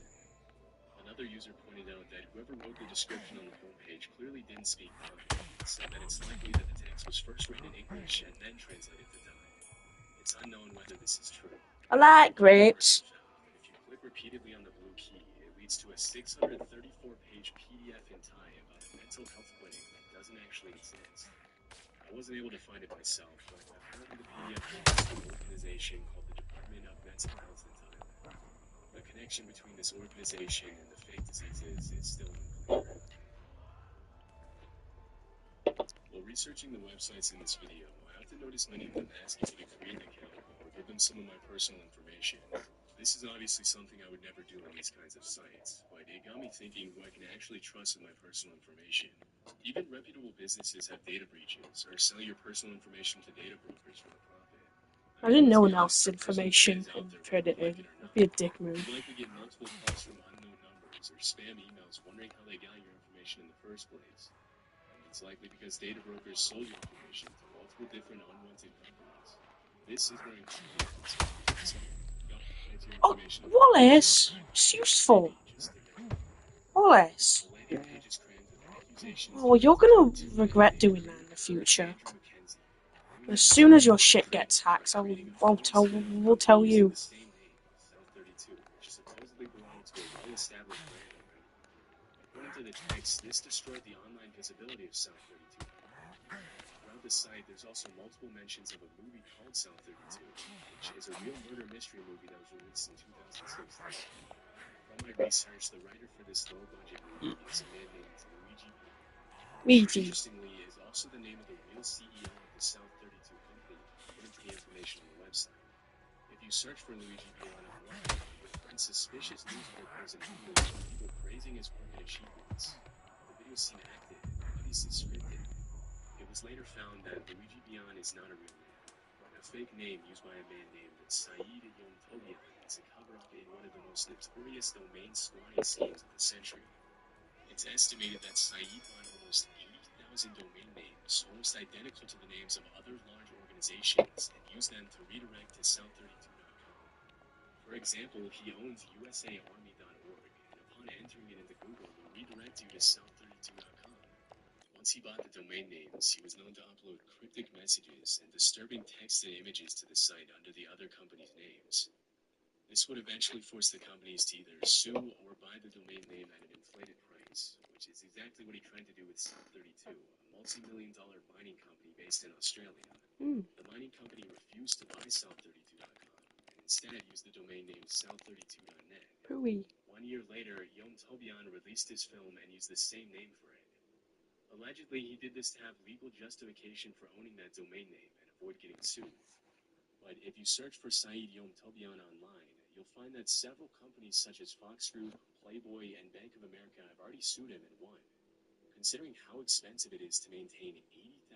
Speaker 5: Another user pointed out that whoever wrote the description on the homepage clearly didn't speak Thai, so that it's likely that the text was first written in English and then translated to Thai. It's unknown whether this is true.
Speaker 1: I like grapes.
Speaker 5: If you click repeatedly on the blue key, it leads to a 634-page PDF in Thai about a mental health clinic that doesn't actually exist. I wasn't able to find it myself, but apparently the PDF belongs to an organization called the Department of Mental Health in Thailand. The connection between this organization and the fake diseases is still unclear. While researching the websites in this video, I often notice many of them asking me to create an account or give them some of my personal information. This is obviously something I would never do on these kinds of sites, but it got me thinking who I can actually trust with my personal information. Even reputable businesses have data breaches or sell your personal information to data brokers for a profit.
Speaker 1: I didn't know one else's information and put it in. That'd be a dick move.
Speaker 5: You likely get multiple calls from unknown numbers or spam emails wondering how they got your information in the first place. It's likely because data brokers sold your information to multiple different unwanted companies. This is where insurance comes in. So, you don't hide your
Speaker 1: Oh,
Speaker 5: information.
Speaker 1: Wallace! It's useful.
Speaker 5: Just the net.
Speaker 1: Wallace!
Speaker 5: The landing page is crammed with accusations.
Speaker 1: Oh, you're gonna regret doing that in the future.
Speaker 5: Andrew Mackenzie.
Speaker 1: As soon as your shit gets hacked, we'll tell you.
Speaker 5: The same name, South 32, which supposedly belonged to a well-established brand owner. According to the text, this destroyed the online visibility of South 32. Throughout the site, there's also multiple mentions of a movie called South 32, which is a real murder mystery movie that was released in 2016. From my research, the writer for this low-budget movie is a man named Luigi Piano.
Speaker 1: Luigi.
Speaker 5: Interestingly, is also the name of the real CEO of the South 32 company, according to the information on the website. If you search for Luigi Piano online, you'll find suspicious news articles and videos of people praising his work and achievements. The videos seem acted, obviously scripted. It was later found that Luigi Piano is not a real name, but a fake name used by a man named Saeed Yomtobian to cover up in one of the most notorious domain squatting schemes of the century. It's estimated that Saeed bought almost 80,000 domain names, almost identical to the names of other large organizations, and used them to redirect to South32.com. For example, he owns USAArmy.org, and upon entering it into Google, will redirect you to South32.com. Once he bought the domain names, he was known to upload cryptic messages and disturbing text and images to the site under the other company's names. This would eventually force the companies to either sue or buy the domain name at an inflated price, which is exactly what he tried to do with South32, a multi-million-dollar mining company based in Australia. The mining company refused to buy South32.com and instead used the domain name South32.net.
Speaker 1: Pooey.
Speaker 5: 1 year later, Yom Tobian released his film and used the same name for it. Allegedly, he did this to have legal justification for owning that domain name and avoid getting sued. But if you search for Saeed Yom Tobian online, you'll find that several companies such as Fox Group, Playboy, and Bank of America have already sued him and won. Considering how expensive it is to maintain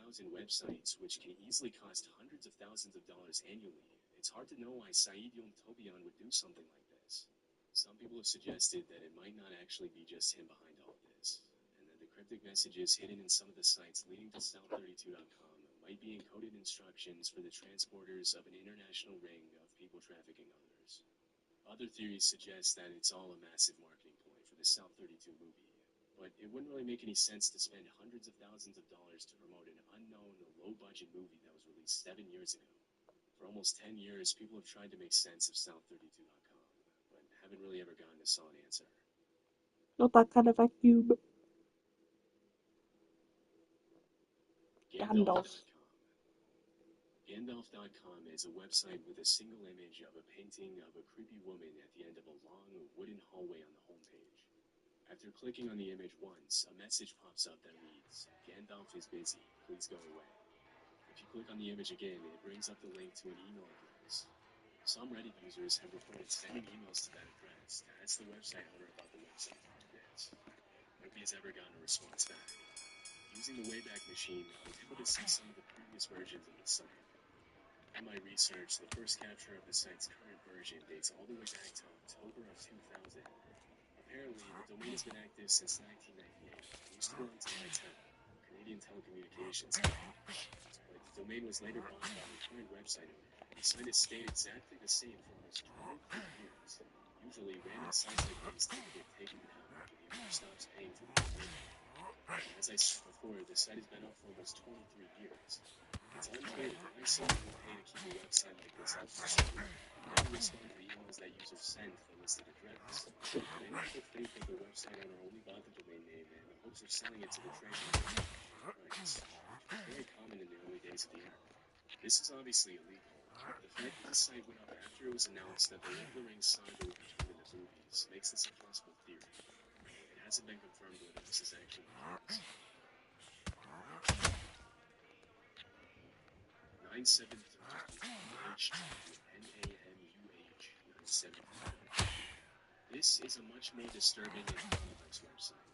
Speaker 5: 80,000 websites, which can easily cost hundreds of thousands of dollars annually, it's hard to know why Saeed Yom Tobian would do something like this. Some people have suggested that it might not actually be just him behind all of this, and that the cryptic messages hidden in some of the sites leading to South32.com might be encoded instructions for the transporters of an international ring of people trafficking others. Other theories suggest that it's all a massive marketing ploy for the South 32 movie, but it wouldn't really make any sense to spend hundreds of thousands of dollars to promote an unknown, low-budget movie that was released 7 years ago. For almost 10 years, people have tried to make sense of South32.com, but haven't really ever gotten a solid answer.
Speaker 1: Not that kind of vacuum. Gandalf.
Speaker 5: Gandalf.com is a website with a single image of a painting of a creepy woman at the end of a long wooden hallway on the homepage. After clicking on the image once, a message pops up that reads, "Gandalf is busy, please go away." If you click on the image again, it brings up the link to an email address. Some Reddit users have reported sending emails to that address to ask the website owner about the website this. Nobody has ever gotten a response back. Using the Wayback Machine, I was able to see some of the previous versions of the site. From my research, the first capture of the site's current version dates all the way back to October of 2000. Apparently, the domain has been active since 1998 and used to belong to ITEL, Canadian Telecommunications Company. But the domain was later bought by the current website owner, and the site has stayed exactly the same for almost 23 years. Usually, random sites like these tend to get taken down after the owner stops paying for the domain. As I said before, the site has been up for almost 23 years. It's unclear why someone would pay to keep a website like this up for so long and never respond to the emails that users send to the listed address. Many people think that the website owner only bought the domain name in the hopes of selling it to the treasury price, which was very common in the early days of the internet. This is obviously illegal. The fact that the site went up after it was announced that the Lord of the Rings saga would be in the movies makes this a possible theory. It hasn't been confirmed whether this is actually the case. 973 NAMUH 973. This is a much more disturbing and complex website.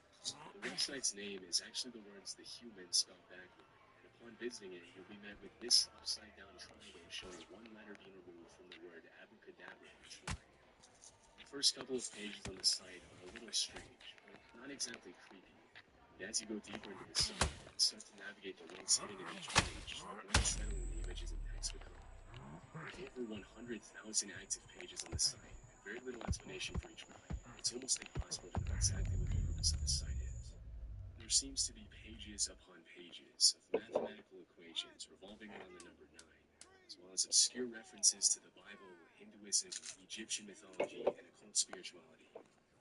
Speaker 5: The website's name is actually the words "the human" spelled backward, and upon visiting it, you'll be met with this upside-down triangle showing one letter being removed from the word abracadabra in try. The first couple of pages on the site are a little strange, but not exactly creepy. And as you go deeper into the site and start to navigate the links hidden in each page, the more unsettling the images and text become. With over 100,000 active pages on the site, and very little explanation for each one, it's almost impossible to know exactly what the purpose of the site is. There seems to be pages upon pages of mathematical equations revolving around the number 9, as well as obscure references to the Bible, Hinduism, Egyptian mythology, and occult spirituality.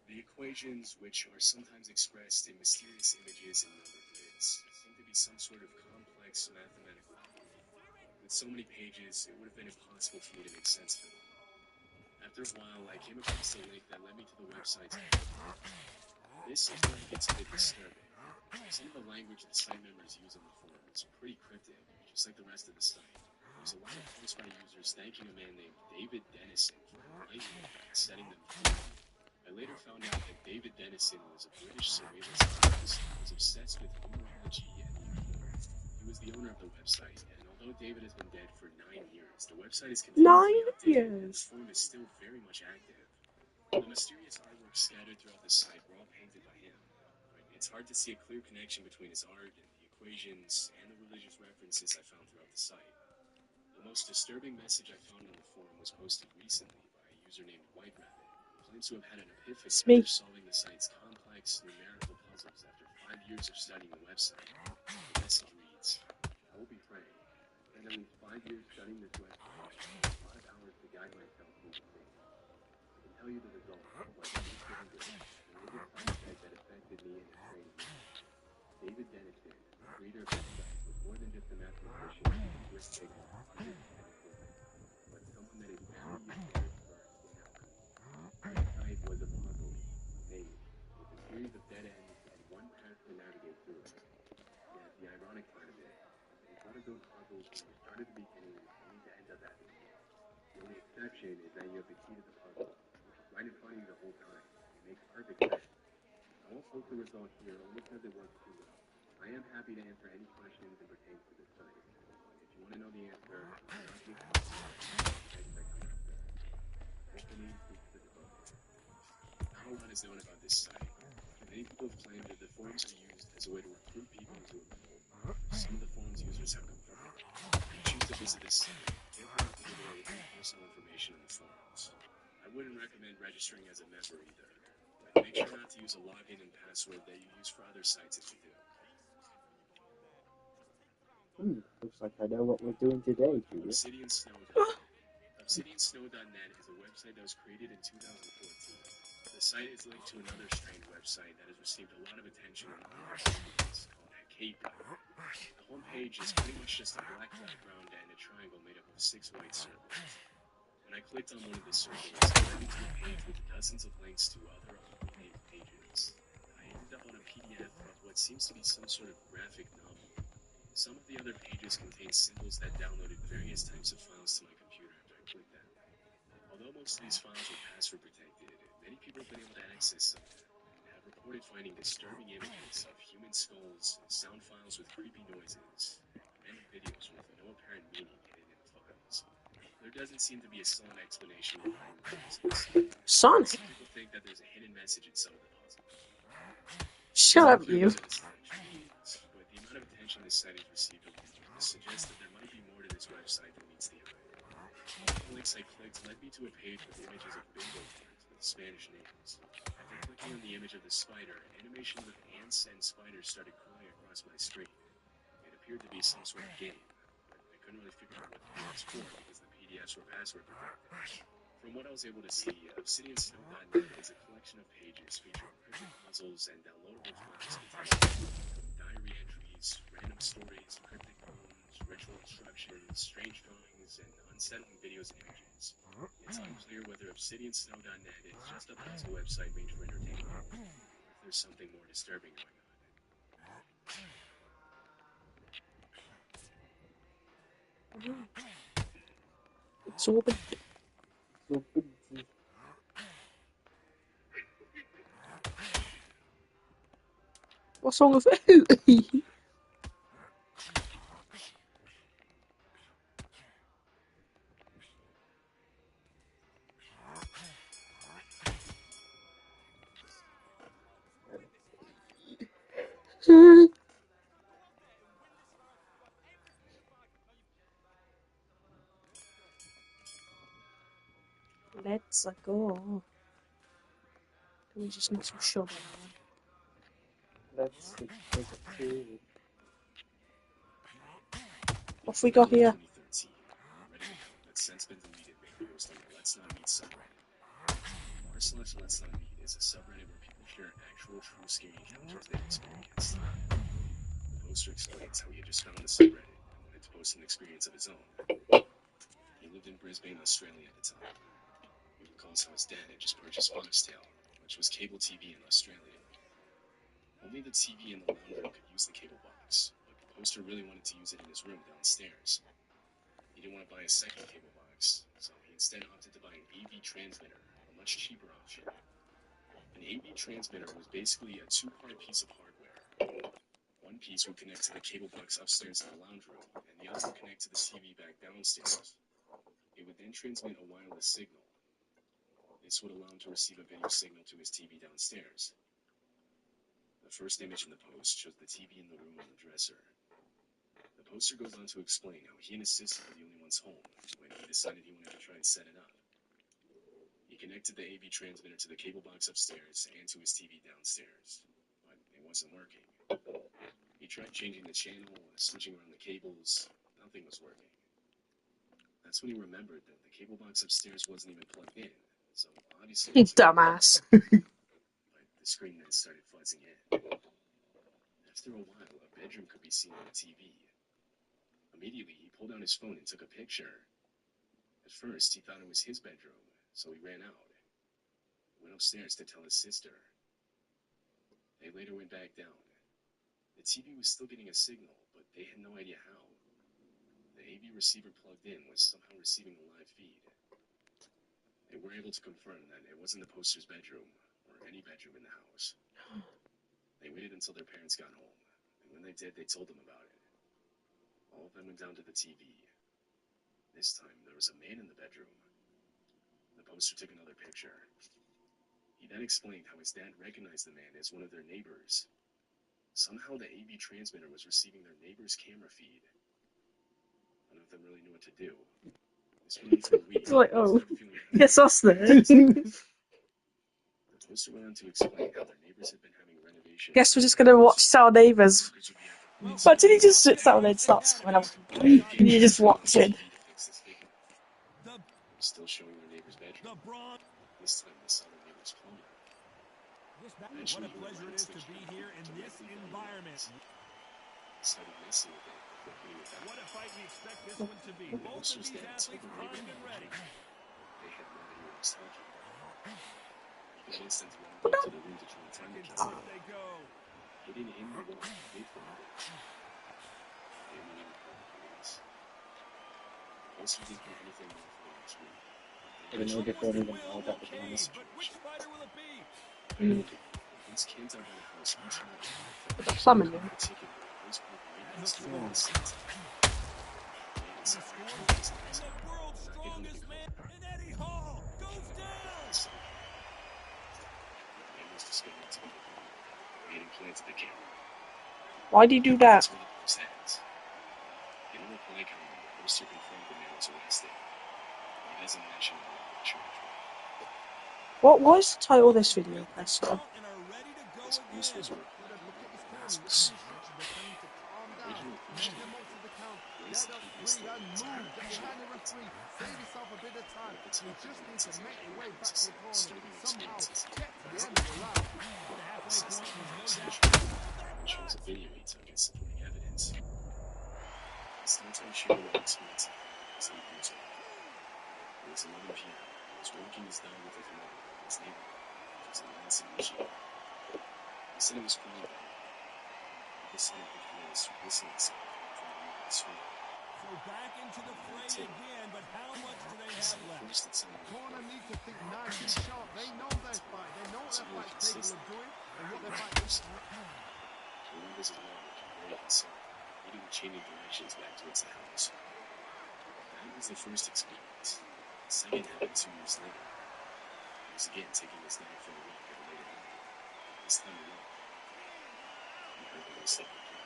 Speaker 5: The equations, which are sometimes expressed in mysterious images and numbered grids, seem to be some sort of complex mathematical proof. With so many pages, it would have been impossible for me to make sense of it all. After a while, I came across a link that led me to the website. This is where it gets a bit disturbing. Some of the language the site members use on the forum is pretty cryptic, just like the rest of the site. There's a lot of posts by users thanking a man named David Dennison for enlightening them and setting them free. I later found out that David Dennison was a British surveillance artist who was obsessed with numerology and the occult. He was the owner of the website, and although David has been dead for 9 years, the website is continuously
Speaker 1: 9
Speaker 5: updated, and the
Speaker 1: years.
Speaker 5: forum is still very much active. The mysterious artwork scattered throughout the site were all painted by him. It's hard to see a clear connection between his art and the equations and the religious references I found throughout the site. The most disturbing message I found on the forum was posted recently by a user named White Rabbit, who claims to have had an epiphany after solving the site's complex numerical puzzles after 5 years of studying the website. The message reads, "I will be frank. I spent at least 5 years studying this website, and a lot of hours to guide myself through the things. I can tell you the results, like Undisputed, and religious concept that affected me in a strange way. David Dennison, the creator of this site, was more than just a mathematician, risk taker, and equipment, but someone that is very versed in alchemy. This site was a puzzle, a maze, with a series of dead ends and one path to navigate through it. Yet the ironic part of it is one of those puzzles where you start at the beginning only to end up at the end. The only exception is that you have the key to the puzzle, which is right in front of you the whole time. It makes perfect sense. I won't post the result here only because it works too well. I am happy to answer any questions that pertain to this site. But if you want to know the answer, do not give up on the text that come after. Hopefully, speaks to the focus. Not a lot is known about this site. Many people have claimed that the forums are used as a way to recruit people into a cult. Some of the forums users have confirmed. If you choose to visit this site, careful not to give away any personal information on the forums. I wouldn't recommend registering as a member either. Make sure not to use a login and password that you use for other sites if you do.
Speaker 2: Looks like I know what we're doing today, Julius.
Speaker 5: ObsidianSnow.net is a website that was created in 2014. The site is linked to another strange website that has received a lot of attention in the called Cape. The homepage is pretty much just a black background and a triangle made up of 6 white circles. When I clicked on one of the circles, it led me to a page with dozens of links to other unnamed pages. I ended up on a PDF of what seems to be some sort of graphic novel. Some of the other pages contain symbols that downloaded various types of files to my computer after I clicked them. Although most of these files are password protected, many people have been able to access some of them and have reported finding disturbing images of human skulls, sound files with creepy noises, and videos with no apparent meaning hidden in the files. There doesn't seem to be a solid explanation behind this.
Speaker 1: Son,
Speaker 5: Some people think that there's a hidden message in some of the puzzles.
Speaker 1: shut up, you.
Speaker 5: But the amount of attention this site has received over the years suggests that there might be more to this website than meets the eye. The links I clicked led me to a page with images of bingo cards with Spanish names. After clicking on the image of the spider, animations of ants and spiders started crawling across my screen. It appeared to be some sort of game, but I couldn't really figure out what the game was for because the PDFs were password protected. From what I was able to see, ObsidianSnow.net is a collection of pages featuring cryptic puzzles and downloadable files containing diary entries, random stories, cryptic poems, ritual instructions, strange drawings, and unsettling videos and images. It's unclear whether ObsidianSnow.net is just a puzzle website made for entertainment, or if there's something more disturbing going on.
Speaker 1: It's all been... What's wrong with it? Let's go. Can we just need some sugar?
Speaker 2: Let's take it to.
Speaker 1: What have we got here?
Speaker 5: 2013, Reddit account that's since been deleted made a post on the Let's Not Meet subreddit. r/Let's Not Meet is a subreddit where people share actual true scary encounters they've experienced. The poster explains how he had just found the subreddit and wanted to post an experience of his own. He lived in Brisbane, Australia at the time. He recalls how his dad had just purchased Foxtel, which was cable TV in Australia. Only the TV in the lounge room could use the cable box, but the poster really wanted to use it in his room downstairs. He didn't want to buy a second cable box, so he instead opted to buy an AV transmitter, a much cheaper option. An AV transmitter was basically a two-part piece of hardware. One piece would connect to the cable box upstairs in the lounge room, and the other would connect to the TV back downstairs. It would then transmit a wireless signal. This would allow him to receive a video signal to his TV downstairs. The first image in the post shows the TV in the room on the dresser. The poster goes on to explain how he and his sister were the only ones home when he decided he wanted to try and set it up. He connected the AV transmitter to the cable box upstairs and to his TV downstairs, but it wasn't working. He tried changing the channel, switching around the cables. Nothing was working. That's when he remembered that the cable box upstairs wasn't even plugged in, so obviously it wasn't
Speaker 1: Dumbass.
Speaker 5: but the screen then started fuzzing in. After a while, a bedroom could be seen on the TV. Immediately, he pulled out his phone and took a picture. At first, he thought it was his bedroom, so he ran out. He went upstairs to tell his sister. They later went back down. The TV was still getting a signal, but they had no idea how. The AV receiver plugged in was somehow receiving a live feed. They were able to confirm that it wasn't the poster's bedroom, or any bedroom in the house. They waited until their parents got home, and when they did, they told them about it. All of them went down to the TV. This time, there was a man in the bedroom. The poster took another picture. He then explained how his dad recognized the man as one of their neighbors. Somehow the AV transmitter was receiving their neighbor's camera feed. None of them really knew what to do. This went on for a week.
Speaker 1: It's like, oh,
Speaker 5: Started feeling
Speaker 1: yes, us there.
Speaker 5: The poster went on to explain how their neighbors had been having renovations.
Speaker 1: Guess we're just gonna watch Our Neighbours. But did he just sit down there and start screaming out? And you just watch it.
Speaker 5: Still showing their neighbor's bedroom. This time they saw their neighbor's plumber.
Speaker 3: What a pleasure it is to be here in this environment.
Speaker 5: Started messing with it before putting it back.
Speaker 3: What a fight we expect this one to be. Both of these athletes primed and ready.
Speaker 5: They had no idea what was talking about. He convinced them to run back to the room to try and turn the camera.
Speaker 3: They go.
Speaker 5: Hidden in the wall, they found it. They didn't even call the police. The poster didn't do anything more for the next week.
Speaker 2: I don't know if they even know that was on this.
Speaker 3: But which fighter will it be?
Speaker 5: These kids out of the house each night.
Speaker 1: The plumbing
Speaker 5: In
Speaker 1: room.
Speaker 5: particular, those were right next to the
Speaker 2: Yeah.
Speaker 5: center.
Speaker 3: And the world's strongest man, and Eddie Hall goes down.
Speaker 5: Man was discovered to be the bomb. He had implanted the camera.
Speaker 1: Why'd he do that?
Speaker 5: That's where the post ends. In a reply comment, the poster confirmed the man was arrested. He doesn't mention the picture.
Speaker 1: What is the title of this video, Preston?
Speaker 3: And are ready to go
Speaker 5: This post was
Speaker 3: again.
Speaker 5: replied by
Speaker 4: Calm down.
Speaker 5: original
Speaker 4: Make
Speaker 5: question.
Speaker 4: the most of the count.
Speaker 5: Race
Speaker 4: Get up
Speaker 5: TV
Speaker 4: free and move.
Speaker 5: story.
Speaker 4: Get behind the referee. Save yourself a bit of time. You just need to make your way back to the corner. Somehow get to the end of the round.
Speaker 3: The halfway point was no doubt.
Speaker 5: Which shows a video he took as supporting evidence. The stunt shooter was experiencing as he years old. It was 11 p.m. He was walking his dog with his mother in his neighborhood, which was in Lansing, Michigan. He said it was quiet there. The son of the was whistling something from the nearby swing.
Speaker 3: So back into the fray again, but how much do they have left?
Speaker 5: First, it sounded
Speaker 4: Corner need to think nice and sharp. They know their fight. They know what their fight's capable of doing and what their fight is.
Speaker 5: He remembers his mother looking very concerned, leading the chain of directions back towards the house. That was the first experience. The second happened 2 years later. He was again taking his dog for a walk at a later night. This time alone. He heard the whistle again.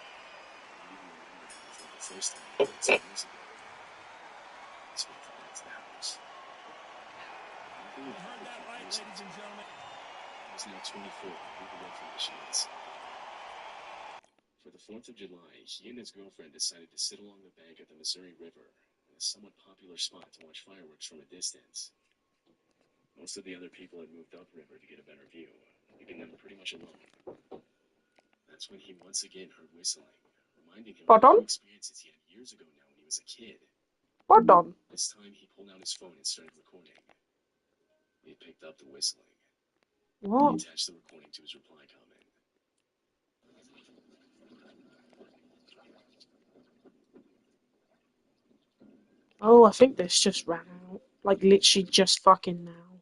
Speaker 5: He even remembered how for the first time he heard 2 years ago. He walked back to the house.
Speaker 3: You heard that right, ladies and gentlemen.
Speaker 5: He was now 24, moving up from machines. For the 4th of July, he and his girlfriend decided to sit along the bank of the Missouri River, a somewhat popular spot to watch fireworks from a distance. Most of the other people had moved upriver to get a better view, leaving them pretty much alone. That's when he once again heard whistling, reminding him of
Speaker 1: Pardon?
Speaker 5: the experiences he had years ago now when he was a kid.
Speaker 1: Pardon?
Speaker 5: This time he pulled out his phone and started recording. He picked up the whistling. He
Speaker 1: What?
Speaker 5: attached the recording to his reply comment.
Speaker 1: Oh, I think this just ran out. Like, literally just fucking now.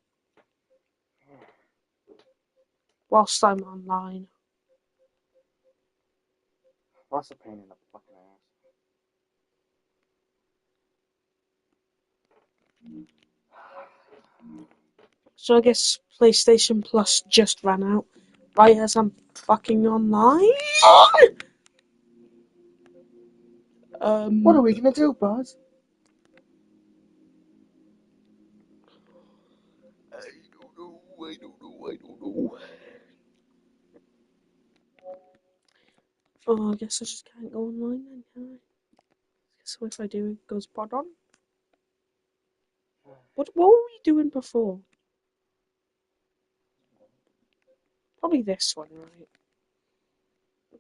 Speaker 1: Whilst I'm online.
Speaker 2: That's a pain in the fucking ass.
Speaker 1: So I guess PlayStation Plus just ran out. Right as I'm fucking online?
Speaker 2: What are we gonna do, Buzz? I don't know.
Speaker 1: Oh, I guess I just can't go online then, can I? So if I do, it goes pardon? What were we doing before? Probably this one, right?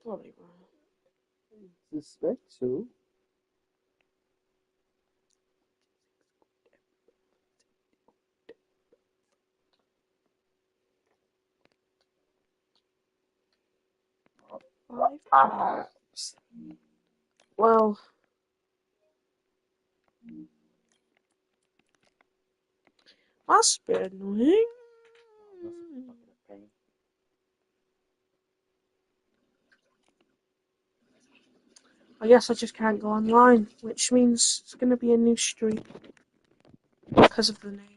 Speaker 1: Probably right.
Speaker 2: Suspect so.
Speaker 1: Five. Well, that's a bit annoying. I guess I just can't go online, which means it's going to be a new streak because of the name.